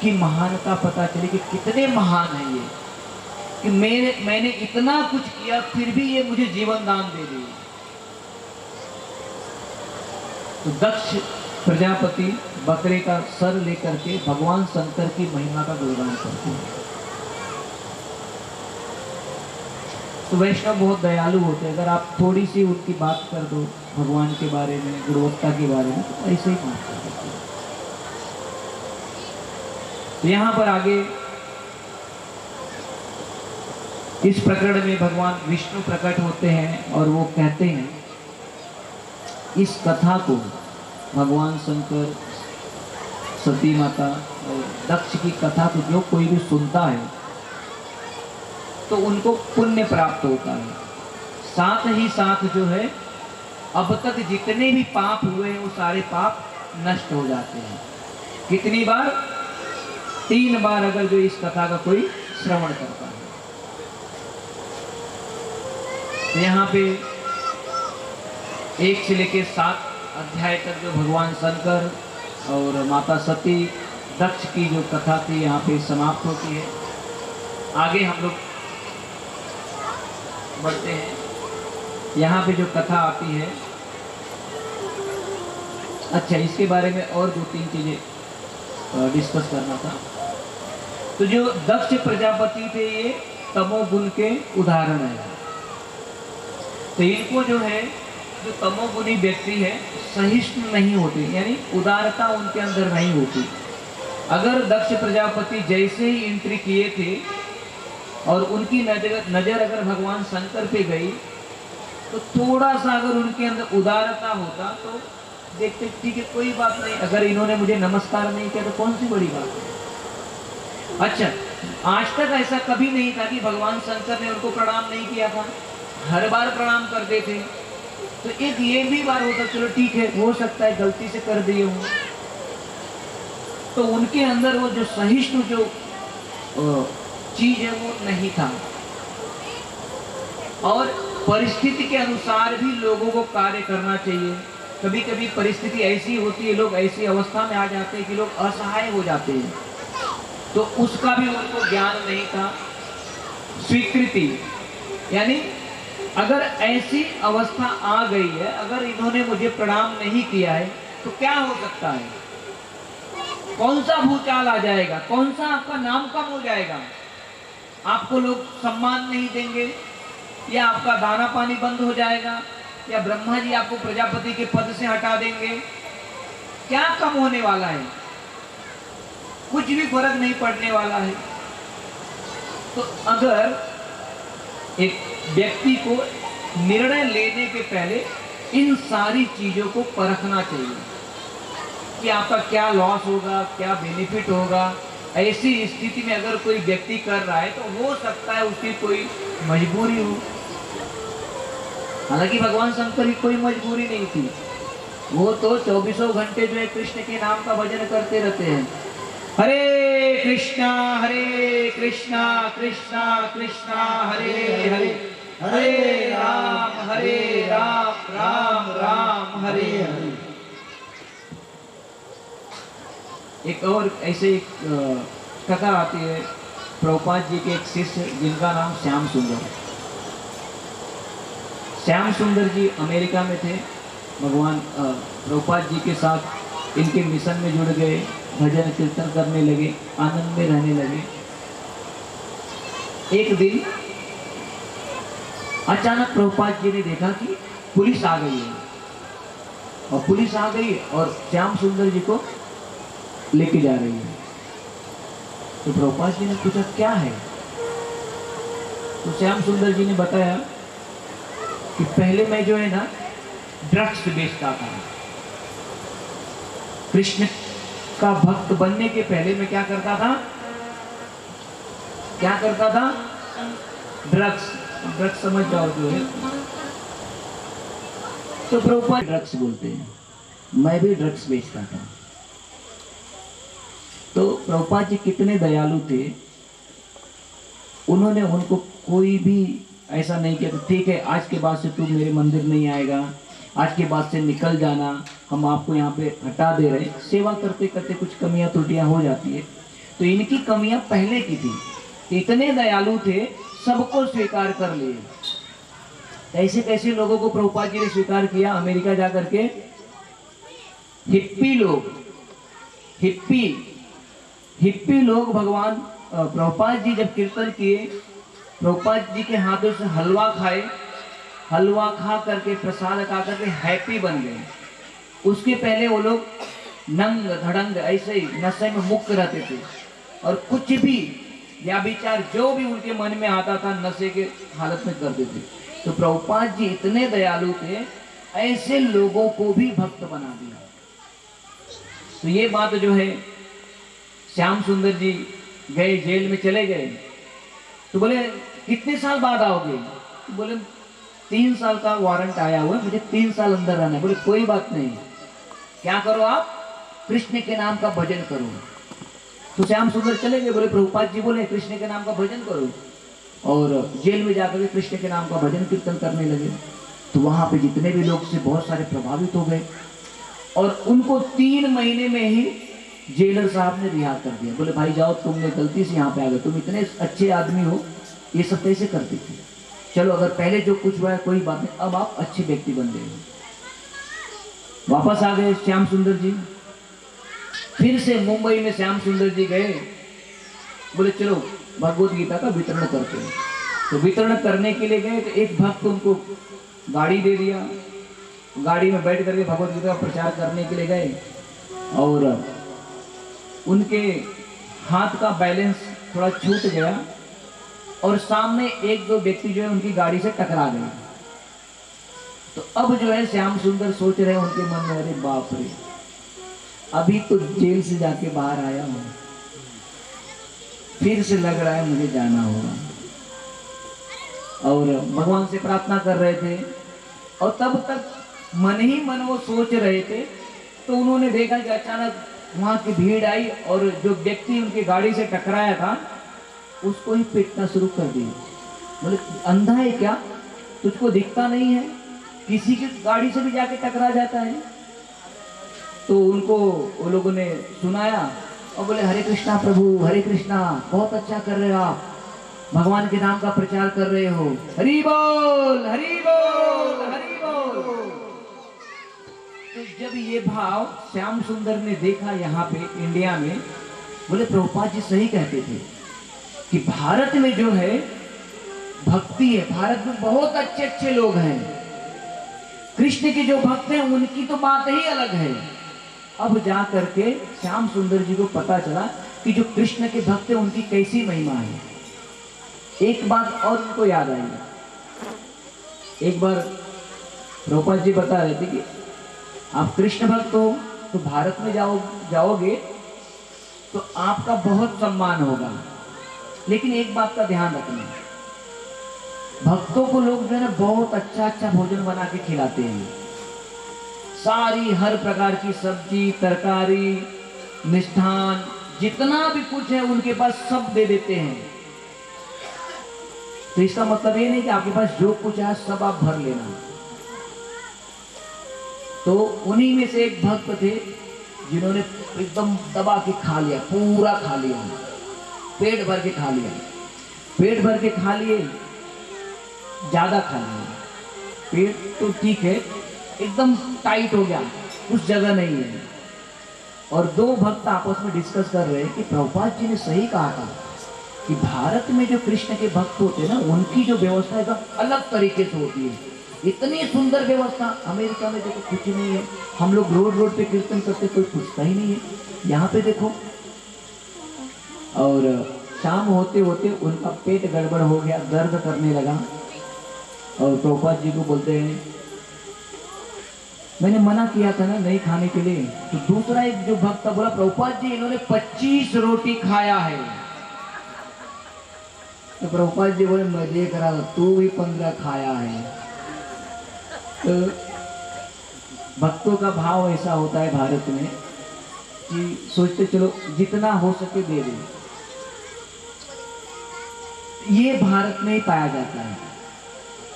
की महानता पता चली कि कितने महान है ये, कि मैंने इतना कुछ किया फिर भी ये मुझे जीवन दान दे दिए। तो दक्ष प्रजापति बकरे का सर लेकर के भगवान शंकर की महिमा का गुणगान करते हैं। तो वैष्णव बहुत दयालु होते हैं, अगर आप थोड़ी सी उनकी बात कर दो भगवान के बारे में, गुणवत्ता के बारे में, तो ऐसे ही बात कर देते हैं। तो यहाँ पर आगे इस प्रकरण में भगवान विष्णु प्रकट होते हैं और वो कहते हैं, इस कथा को भगवान शंकर, सती माता और दक्ष की कथा को जो कोई भी सुनता है तो उनको पुण्य प्राप्त होता है। साथ ही साथ जो है अब तक जितने भी पाप हुए हैं वो सारे पाप नष्ट हो जाते हैं। कितनी बार? 3 बार अगर जो इस कथा का कोई श्रवण करता है। यहाँ पे 1 से लेकर 7 अध्याय तक जो भगवान शंकर और माता सती दक्ष की जो कथा थी यहाँ पे समाप्त होती है। आगे हम लोग बढ़ते हैं। यहाँ पे जो कथा आती है, अच्छा इसके बारे में और 2-3 चीजें डिस्कस करना था। तो जो दक्ष प्रजापति थे ये तमोगुण के उदाहरण है। तो इनको जो है, जो तमोगुणी व्यक्ति है, सहिष्णु नहीं होते, यानी उदारता उनके अंदर नहीं होती। अगर दक्ष प्रजापति जैसे ही एंट्री किए थे और उनकी नजर अगर भगवान शंकर पे गई तो थोड़ा सा अगर उनके अंदर उदारता होता तो देखते ठीक है कोई बात नहीं, अगर इन्होंने मुझे नमस्कार नहीं किया तो कौन सी बड़ी बात है। अच्छा, आज तक ऐसा कभी नहीं था कि भगवान शंकर ने उनको प्रणाम नहीं किया था, हर बार प्रणाम करते थे। तो एक ये भी बार होता, चलो ठीक है, हो सकता है गलती से कर दिए हूं। तो उनके अंदर वो जो सहिष्णु जो चीज है वो नहीं था। और परिस्थिति के अनुसार भी लोगों को कार्य करना चाहिए। कभी कभी परिस्थिति ऐसी होती है, लोग ऐसी अवस्था में आ जाते हैं कि लोग असहाय हो जाते हैं, तो उसका भी उनको ज्ञान नहीं था। स्वीकृति, यानी अगर ऐसी अवस्था आ गई है, अगर इन्होंने मुझे प्रणाम नहीं किया है तो क्या हो सकता है, कौन सा भूचाल आ जाएगा, कौन सा आपका नाम कम हो जाएगा, आपको लोग सम्मान नहीं देंगे, या आपका दाना पानी बंद हो जाएगा, या ब्रह्मा जी आपको प्रजापति के पद से हटा देंगे। क्या कम होने वाला है? कुछ भी फर्क नहीं पड़ने वाला है। तो अगर एक व्यक्ति को निर्णय लेने के पहले इन सारी चीजों को परखना चाहिए कि आपका क्या लॉस होगा, क्या बेनिफिट होगा। ऐसी स्थिति में अगर कोई व्यक्ति कर रहा है तो हो सकता है उसकी कोई मजबूरी हो, हालांकि भगवान शंकर की कोई मजबूरी नहीं थी, वो तो 24 घंटे जो है कृष्ण के नाम का भजन करते रहते हैं। हरे कृष्णा कृष्णा कृष्णा हरे हरे, हरे राम राम राम हरे हरे। एक और ऐसे एक कथा आती है, प्रभुपाद जी के एक शिष्य जिनका नाम श्याम सुंदर। श्याम सुंदर जी अमेरिका में थे, भगवान प्रभुपाद जी के साथ इनके मिशन में जुड़ गए, भजन कीर्तन करने लगे, आनंद में रहने लगे। एक दिन अचानक प्रभुपाद जी ने देखा कि पुलिस आ गई है, और पुलिस आ गई और श्याम सुंदर जी को लेके जा रही है। तो प्रभुपाद जी ने पूछा क्या है? तो श्याम सुंदर जी ने बताया कि पहले मैं जो है ना ड्रग्स बेचता था। कृष्ण का भक्त बनने के पहले मैं क्या करता था? ड्रग्स समझ जाओ जो है। तो प्रभुपाद ड्रग्स बोलते हैं, मैं भी ड्रग्स बेचता था। तो प्रभुपाद जी कितने दयालु थे, उन्होंने उनको कोई भी ऐसा नहीं किया ठीक है आज के बाद से तू मेरे मंदिर नहीं आएगा, आज के बाद से निकल जाना, हम आपको यहाँ पे हटा दे रहे। सेवा करते करते कुछ कमियां त्रुटियां हो जाती है, तो इनकी कमियां पहले की थी, इतने दयालु थे, सबको स्वीकार कर लिए। ऐसे कैसे लोगों को प्रभुपाद जी ने स्वीकार किया? अमेरिका जाकर के हिप्पी लोग भगवान प्रभुपाद जी जब कीर्तन किए, प्रभुपाद जी के हाथों से हलवा खाए, हलवा खा करके प्रसाद खा करके हैप्पी बन गए। उसके पहले वो लोग नंग धड़ंग ऐसे ही नशे में मुक्त रहते थे, और कुछ भी या विचार जो भी उनके मन में आता था नशे के हालत में करते थे। तो प्रभुपाद जी इतने दयालु थे, ऐसे लोगों को भी भक्त बना दिया। तो ये बात जो है, श्याम सुंदर जी गए, जेल में चले गए, तो बोले कितने साल बाद आओगे? तो बोले 3 साल का वारंट आया हुआ है, मुझे 3 साल अंदर रहना है। बोले कोई बात नहीं, क्या करो आप? कृष्ण के नाम का भजन करो। तो श्याम सुंदर चले गए, बोले प्रभुपाद जी बोले कृष्ण के नाम का भजन करो, और जेल में जाकर के कृष्ण के नाम का भजन कीर्तन करने लगे। तो वहां पे जितने भी लोग थे बहुत सारे प्रभावित हो गए, और उनको 3 महीने में ही जेलर साहब ने रिहा कर दिया। बोले भाई जाओ, तुमने गलती से यहाँ पे आ गए, तुम इतने अच्छे आदमी हो, ये सब कैसे करते थे? चलो अगर पहले जो कुछ हुआ है कोई बात नहीं, अब आप अच्छे व्यक्ति बन गए हो। वापस आ गए श्याम सुंदर जी, फिर से मुंबई में श्याम सुंदर जी गए, बोले चलो भगवत गीता का वितरण करते हैं। तो वितरण करने के लिए गए, तो एक भक्त उनको गाड़ी दे दिया, गाड़ी में बैठ करके भगवत गीता का प्रचार करने के लिए गए, और उनके हाथ का बैलेंस थोड़ा छूट गया, और सामने 1-2 व्यक्ति जो है उनकी गाड़ी से टकरा गए। तो अब जो है श्याम सुंदर सोच रहे हैं उनके मन में, अरे बाप रे, अभी तो जेल से जाके बाहर आया हूं, फिर से लग रहा है मुझे जाना होगा। और भगवान से प्रार्थना कर रहे थे, और तब तक मन ही मन वो सोच रहे थे, तो उन्होंने देखा कि अचानक वहां की भीड़ आई, और जो व्यक्ति उनकी गाड़ी से टकराया था उसको ही पीटना शुरू कर दिया। बोले अंधा है क्या, तुझको दिखता नहीं है, किसी की गाड़ी से भी जाके टकरा जाता है? तो उनको वो लोगों ने सुनाया, और बोले हरे कृष्णा प्रभु, हरे कृष्णा, बहुत अच्छा कर रहे हो आप, भगवान के नाम का प्रचार कर रहे हो, हरि बोल हरि बोल हरि बोल। तो जब ये भाव श्याम सुंदर ने देखा यहाँ पे इंडिया में, बोले प्रभुपाद जी सही कहते थे कि भारत में जो है भक्ति है, भारत में बहुत अच्छे अच्छे लोग हैं, कृष्ण के जो भक्त हैं उनकी तो बात ही अलग है। अब जा करके श्याम सुंदर जी को पता चला कि जो कृष्ण के भक्त हैं उनकी कैसी महिमा है। एक बात और उनको याद आई, एक बार प्रभुपाद जी बता रहे थे कि आप कृष्ण भक्त हो तो भारत में जाओगे तो आपका बहुत सम्मान होगा, लेकिन एक बात का ध्यान रखना, भक्तों को लोग जो है बहुत अच्छा अच्छा भोजन बना के खिलाते हैं, सारी हर प्रकार की सब्जी तरकारी मिष्ठान जितना भी कुछ है उनके पास सब दे देते हैं। तो इसका मतलब ये नहीं कि आपके पास जो कुछ है सब आप भर लेना। तो उन्हीं में से एक भक्त थे जिन्होंने एकदम दबा के खा लिया, पूरा खा लिया, पेट भर के खा लिया, पेट भर के खा लिए, ज्यादा खा लिया। पेट तो ठीक है, एकदम टाइट हो गया, उस जगह नहीं है। और दो भक्त आपस में डिस्कस कर रहे हैं कि प्रभुपाद जी ने सही कहा था कि भारत में जो कृष्ण के भक्त होते हैं ना, उनकी जो व्यवस्था एकदम अलग तरीके से होती है। इतनी सुंदर व्यवस्था अमेरिका में देखो कुछ नहीं है। हम लोग रोड रोड पे कीर्तन करते, कोई पूछता ही नहीं है। यहाँ पे देखो, और शाम होते होते उनका पेट गड़बड़ हो गया, दर्द करने लगा, और प्रभुपाद जी को बोलते हैं मैंने मना किया था ना नहीं खाने के लिए। तो दूसरा एक जो भक्त बोला प्रभुपाद जी इन्होंने 25 रोटी खाया है। तो प्रभुपाद जी बोले मजे करा, तू भी 15 खाया है। तो भक्तों का भाव ऐसा होता है भारत में कि सोचते चलो जितना हो सके दे दे। ये भारत में ही पाया जाता है,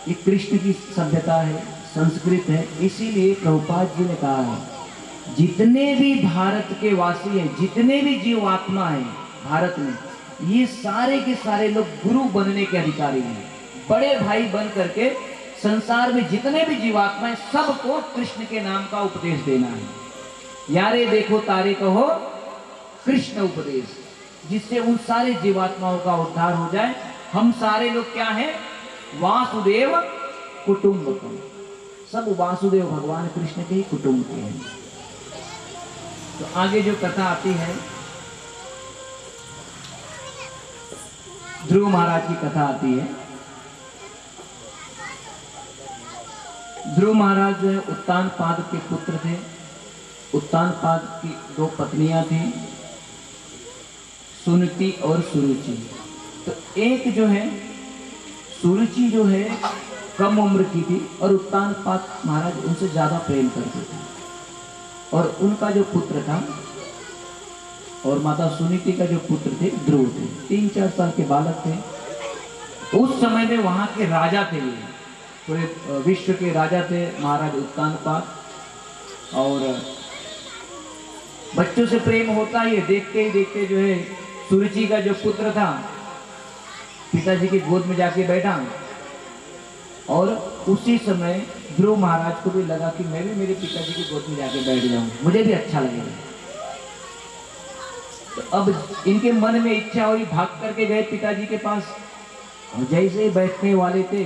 ये कृष्ण की सभ्यता है, संस्कृत है। इसीलिए प्रभुपाद जी ने कहा है जितने भी भारत के वासी हैं, जितने भी जीवात्मा हैं भारत में, ये सारे के सारे लोग गुरु बनने के अधिकारी हैं। बड़े भाई बन करके संसार में जितने भी जीवात्मा हैं सबको कृष्ण के नाम का उपदेश देना है। यारे देखो तारे कहो कृष्ण उपदेश, जिससे उन सारे जीवात्माओं का उद्धार हो जाए। हम सारे लोग क्या हैं? वासुदेव कुटुंबकम, सब वासुदेव भगवान कृष्ण के ही कुटुंब के हैं। तो आगे जो कथा आती है, ध्रुव महाराज की कथा आती है। ध्रुव महाराज जो है उत्तानपाद के पुत्र थे। उत्तानपाद की 2 पत्नियां थी, सुनीति और सुरुचि। तो एक जो है सुरुचि जो है कम उम्र की थी और उत्तानपाद महाराज उनसे ज्यादा प्रेम करते थे। और उनका जो पुत्र था और माता सुनीति का जो पुत्र थे ध्रुव थे, 3-4 साल के बालक थे। उस समय में वहां के राजा थे, पूरे विश्व के राजा थे महाराज उत्तानपाद। और बच्चों से प्रेम होता ही है, देखते ही देखते जो है सुरुचि का जो पुत्र था पिताजी की गोद में जाके बैठा। और उसी समय ध्रुव महाराज को भी लगा कि मैं भी मेरे पिताजी की गोद में जाके बैठ जाऊं, मुझे भी अच्छा लगेगा। तो अब इनके मन में इच्छा हुई, भाग करके गए पिताजी के पास। और जैसे ही बैठने वाले थे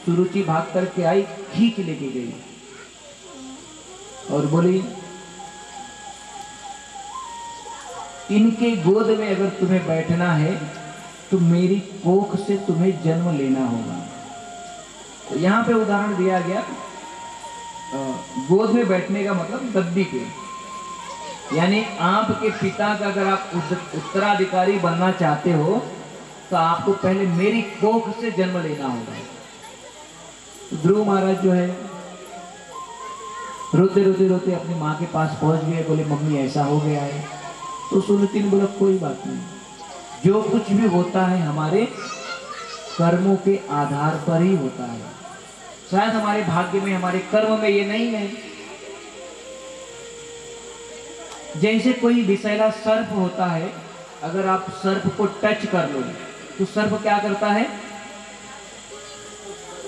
सुरुचि भाग करके आई, खींच लेके गई और बोली इनके गोद में अगर तुम्हें बैठना है तो मेरी कोख से तुम्हें जन्म लेना होगा। तो यहाँ पे उदाहरण दिया गया, गोद में बैठने का मतलब गद्दी पे, यानी आपके पिता का अगर आप उत्तराधिकारी बनना चाहते हो तो आपको पहले मेरी कोख से जन्म लेना होगा। तो ध्रुव महाराज जो है रोते रोते रोते अपनी माँ के पास पहुंच गए, बोले मम्मी ऐसा हो गया है। तो सुनीति ने बोला कोई बात नहीं, जो कुछ भी होता है हमारे कर्मों के आधार पर ही होता है। शायद हमारे भाग्य में, हमारे कर्म में ये नहीं है। जैसे कोई विषैला सर्प होता है, अगर आप सर्प को टच कर लो तो सर्प क्या करता है?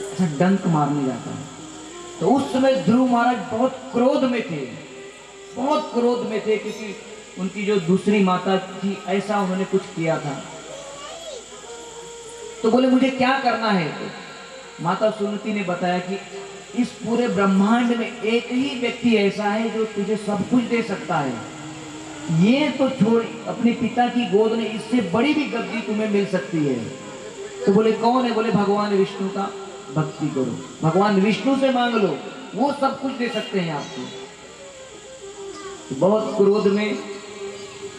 ऐसा डंक मारने जाता है। तो उस समय ध्रुव महाराज बहुत क्रोध में थे, बहुत क्रोध में थे, क्योंकि उनकी जो दूसरी माता थी ऐसा उन्होंने कुछ किया था। तो बोले मुझे क्या करना है? तो माता सुनीति ने बताया कि इस पूरे ब्रह्मांड में एक ही व्यक्ति ऐसा है जो तुझे सब कुछ दे सकता है। ये तो छोड़, अपने पिता की गोद में इससे बड़ी भी गद्दी तुम्हें मिल सकती है। तो बोले कौन है? बोले भगवान विष्णु का भक्ति करो, भगवान विष्णु से मांग लो, वो सब कुछ दे सकते हैं आपको। तो बहुत क्रोध में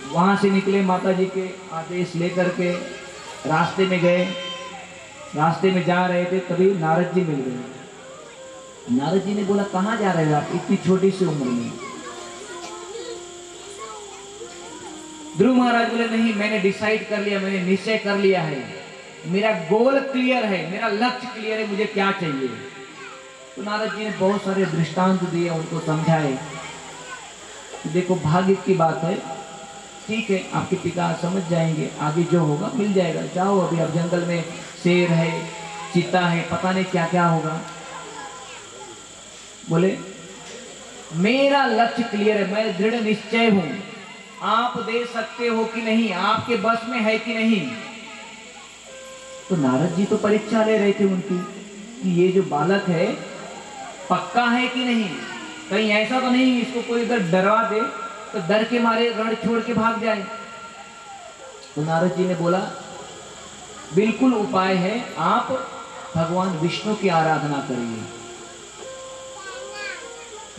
वहां से निकले, माता जी के आदेश लेकर के रास्ते में गए। रास्ते में जा रहे थे तभी नारद जी मिल गए। नारद जी ने बोला कहाँ जा रहे हो आप इतनी छोटी सी उम्र में? ध्रुव महाराज बोले नहीं, मैंने डिसाइड कर लिया, मैंने निश्चय कर लिया है, मेरा गोल क्लियर है, मेरा लक्ष्य क्लियर है, मुझे क्या चाहिए। तो नारद जी ने बहुत सारे दृष्टांत दिए, उनको समझाए। देखो भाग्य की बात है, ठीक है आपके पिता समझ जाएंगे, आगे जो होगा मिल जाएगा, जाओ अभी अब जंगल में शेर है, चीता है, पता नहीं क्या क्या होगा। बोले मेरा लक्ष्य क्लियर है, मैं दृढ़ निश्चय हूं, आप दे सकते हो कि नहीं, आपके बस में है कि नहीं। तो नारद जी तो परीक्षा ले रहे थे उनकी कि ये जो बालक है पक्का है कि नहीं, कहीं ऐसा तो नहीं इसको कोई इधर डरवा दे तो डर के मारे रण छोड़ के भाग जाए। तो नारद जी ने बोला बिल्कुल उपाय है, आप भगवान विष्णु की आराधना करिए,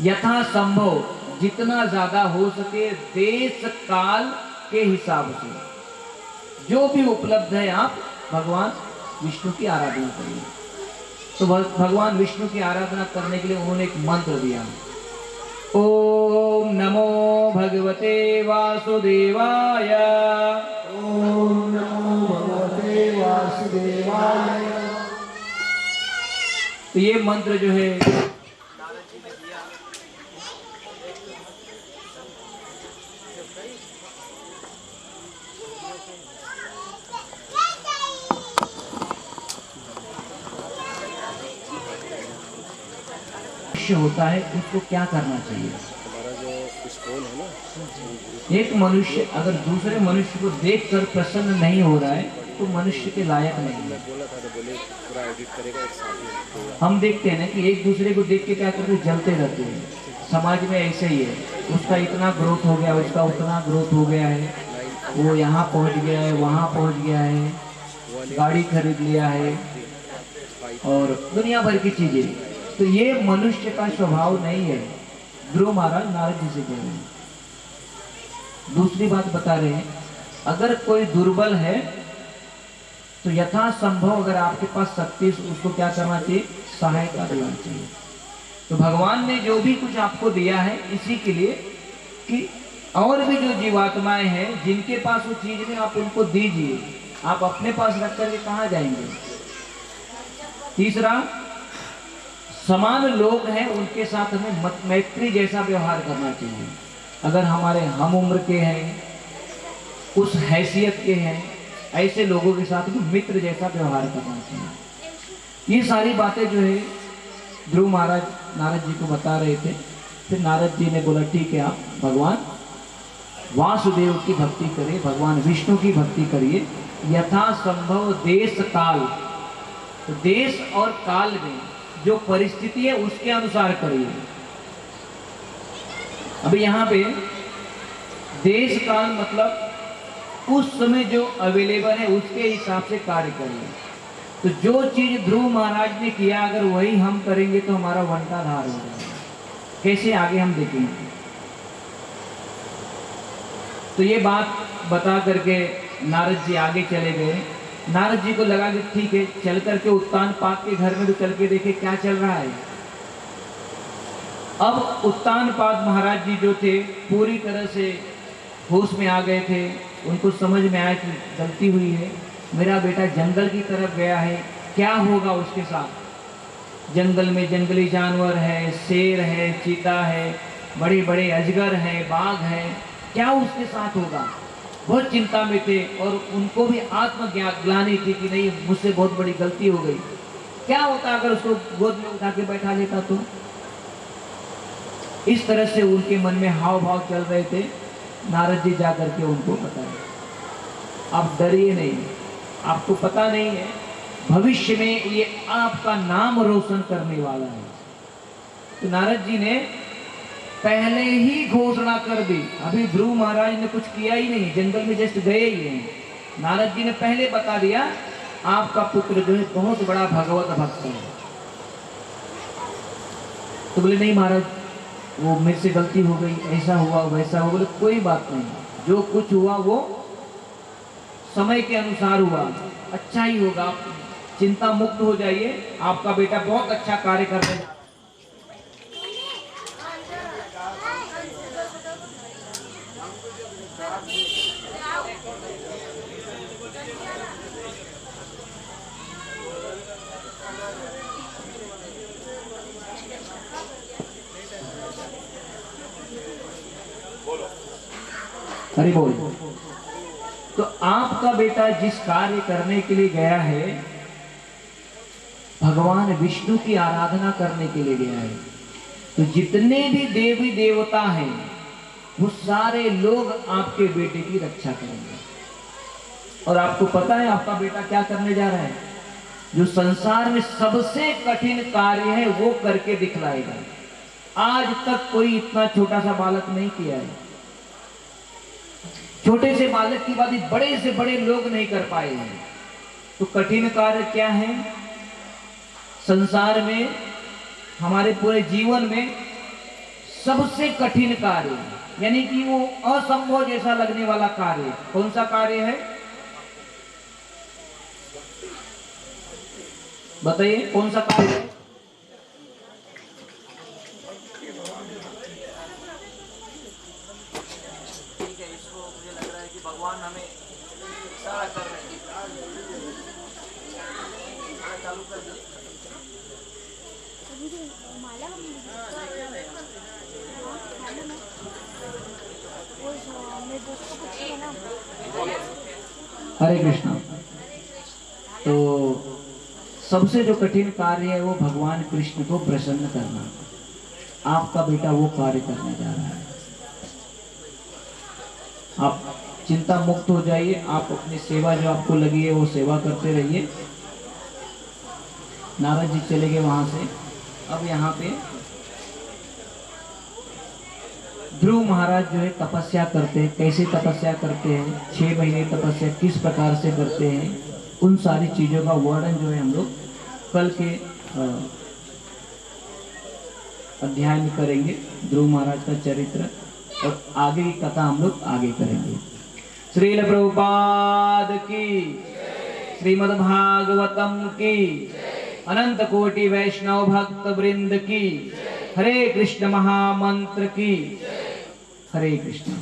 यथा संभव जितना ज्यादा हो सके देश काल के हिसाब से जो भी उपलब्ध है आप भगवान विष्णु की आराधना करिए। तो भगवान विष्णु की आराधना करने के लिए उन्होंने एक मंत्र दिया, ओम नमो भगवते वासुदेवाय, ओम नमो भगवते वासुदेवाय। तो ये मंत्र जो है होता है, उसको क्या करना चाहिए। हमारा जो स्कूल है ना, एक मनुष्य अगर दूसरे मनुष्य को देखकर प्रसन्न नहीं हो रहा है तो मनुष्य के लायक नहीं है। बोला था तो बोले पूरा एडिट करेगा एक साथ। हम देखते हैं ना कि एक दूसरे को देख के क्या करते हैं, जलते रहते हैं। समाज में ऐसे ही है, उसका इतना ग्रोथ हो गया, उसका उतना ग्रोथ हो गया है, वो यहाँ पहुँच गया है, वहाँ पहुँच गया है, गाड़ी खरीद लिया है और दुनिया भर की चीजें। तो ये मनुष्य का स्वभाव नहीं है, ध्रुव महाराज नारद जी से कह रहे हैं। दूसरी बात बता रहे हैं, अगर कोई दुर्बल है तो यथा संभव अगर आपके पास शक्ति उसको क्या करना चाहिए, सहायता देना चाहिए। तो भगवान ने जो भी कुछ आपको दिया है इसी के लिए कि और भी जो जीवात्माएं हैं जिनके पास वो चीज नहीं, आप उनको दीजिए, आप अपने पास रख करके कहाँ जाएंगे। तीसरा, समान लोग हैं उनके साथ हमें मैत्री जैसा व्यवहार करना चाहिए। अगर हमारे हम उम्र के हैं, उस हैसियत के हैं, ऐसे लोगों के साथ भी मित्र जैसा व्यवहार करना चाहिए। ये सारी बातें जो है ध्रुव महाराज नारद जी को बता रहे थे। फिर नारद जी ने बोला ठीक है, आप भगवान वासुदेव की भक्ति करिए, भगवान विष्णु की भक्ति करिए, यथा संभव देश काल, तो देश और काल में जो परिस्थिति है उसके अनुसार करिए। अभी यहाँ पे देश काल मतलब उस समय जो अवेलेबल है उसके हिसाब से कार्य करिए। तो जो चीज ध्रुव महाराज ने किया अगर वही हम करेंगे तो हमारा वंटाधार हो जाएगा। कैसे आगे हम देखेंगे। तो ये बात बता करके नारद जी आगे चले गए। नारद जी को लगा कि ठीक है, चल करके उत्तानपाद के घर में तो चल के देखे क्या चल रहा है। अब उत्तानपाद महाराज जी जो थे पूरी तरह से होश में आ गए थे। उनको समझ में आया कि गलती हुई है, मेरा बेटा जंगल की तरफ गया है, क्या होगा उसके साथ। जंगल में जंगली जानवर है, शेर है, चीता है, बड़े बड़े अजगर है, बाघ है, क्या उसके साथ होगा। बहुत चिंता में थे और उनको भी आत्मग्लानि थी कि नहीं, मुझसे बहुत बड़ी गलती हो गई। क्या होता अगर उसको गोद में उठा के बैठा लेता तो। इस तरह से उनके मन में हाव भाव चल रहे थे। नारद जी जाकर के उनको बताए, आप डरिए नहीं, आपको पता नहीं है भविष्य में ये आपका नाम रोशन करने वाला है। तो नारद जी ने पहले ही घोषणा कर दी। अभी ध्रुव महाराज ने कुछ किया ही नहीं, जंगल में जस्ट गए ही हैं। नारद जी ने पहले बता दिया आपका पुत्र जो है बहुत बड़ा भगवत भक्त है। तो बोले नहीं महाराज, वो मेरे से गलती हो गई, ऐसा हुआ वैसा हुआ। बोले कोई बात नहीं, जो कुछ हुआ वो समय के अनुसार हुआ, अच्छा ही होगा। चिंता मुक्त हो जाइए, आपका बेटा बहुत अच्छा कार्य करने जा रहा है। हरि बोल। तो आपका बेटा जिस कार्य करने के लिए गया है, भगवान विष्णु की आराधना करने के लिए गया है, तो जितने भी देवी देवता हैं वो सारे लोग आपके बेटे की रक्षा करेंगे। और आपको पता है आपका बेटा क्या करने जा रहा है? जो संसार में सबसे कठिन कार्य है वो करके दिखलाएगा। आज तक कोई इतना छोटा सा बालक नहीं किया है। छोटे से बालक की बात बड़े से बड़े लोग नहीं कर पाए हैं। तो कठिन कार्य क्या है? संसार में, हमारे पूरे जीवन में सबसे कठिन कार्य, यानी कि वो असंभव जैसा लगने वाला कार्य, कौन सा कार्य है? बताइए कौन सा कार्य है? ठीक है, इसको मुझे लग रहा है कि भगवान हमें इशारा कर रहे हैं। चालू कर दो। हरे कृष्णा। तो सबसे जो कठिन कार्य है वो भगवान कृष्ण को प्रसन्न करना। आपका बेटा वो कार्य करने जा रहा है। आप चिंता मुक्त हो जाइए। आप अपनी सेवा जो आपको लगी है वो सेवा करते रहिए। नारद जी चले गए वहां से। अब यहाँ पे ध्रुव महाराज जो है तपस्या करते हैं। कैसे तपस्या करते हैं, 6 महीने तपस्या किस प्रकार से करते हैं, उन सारी चीजों का वर्णन जो है हम लोग कल के अध्याय में करेंगे। ध्रुव महाराज का चरित्र और आगे की कथा हम लोग आगे करेंगे। श्रील प्रभुपाद की, श्रीमद् भागवतम की, अनंत कोटि वैष्णव भक्त वृंद की, हरे कृष्ण महामंत्र की। हरे कृष्ण।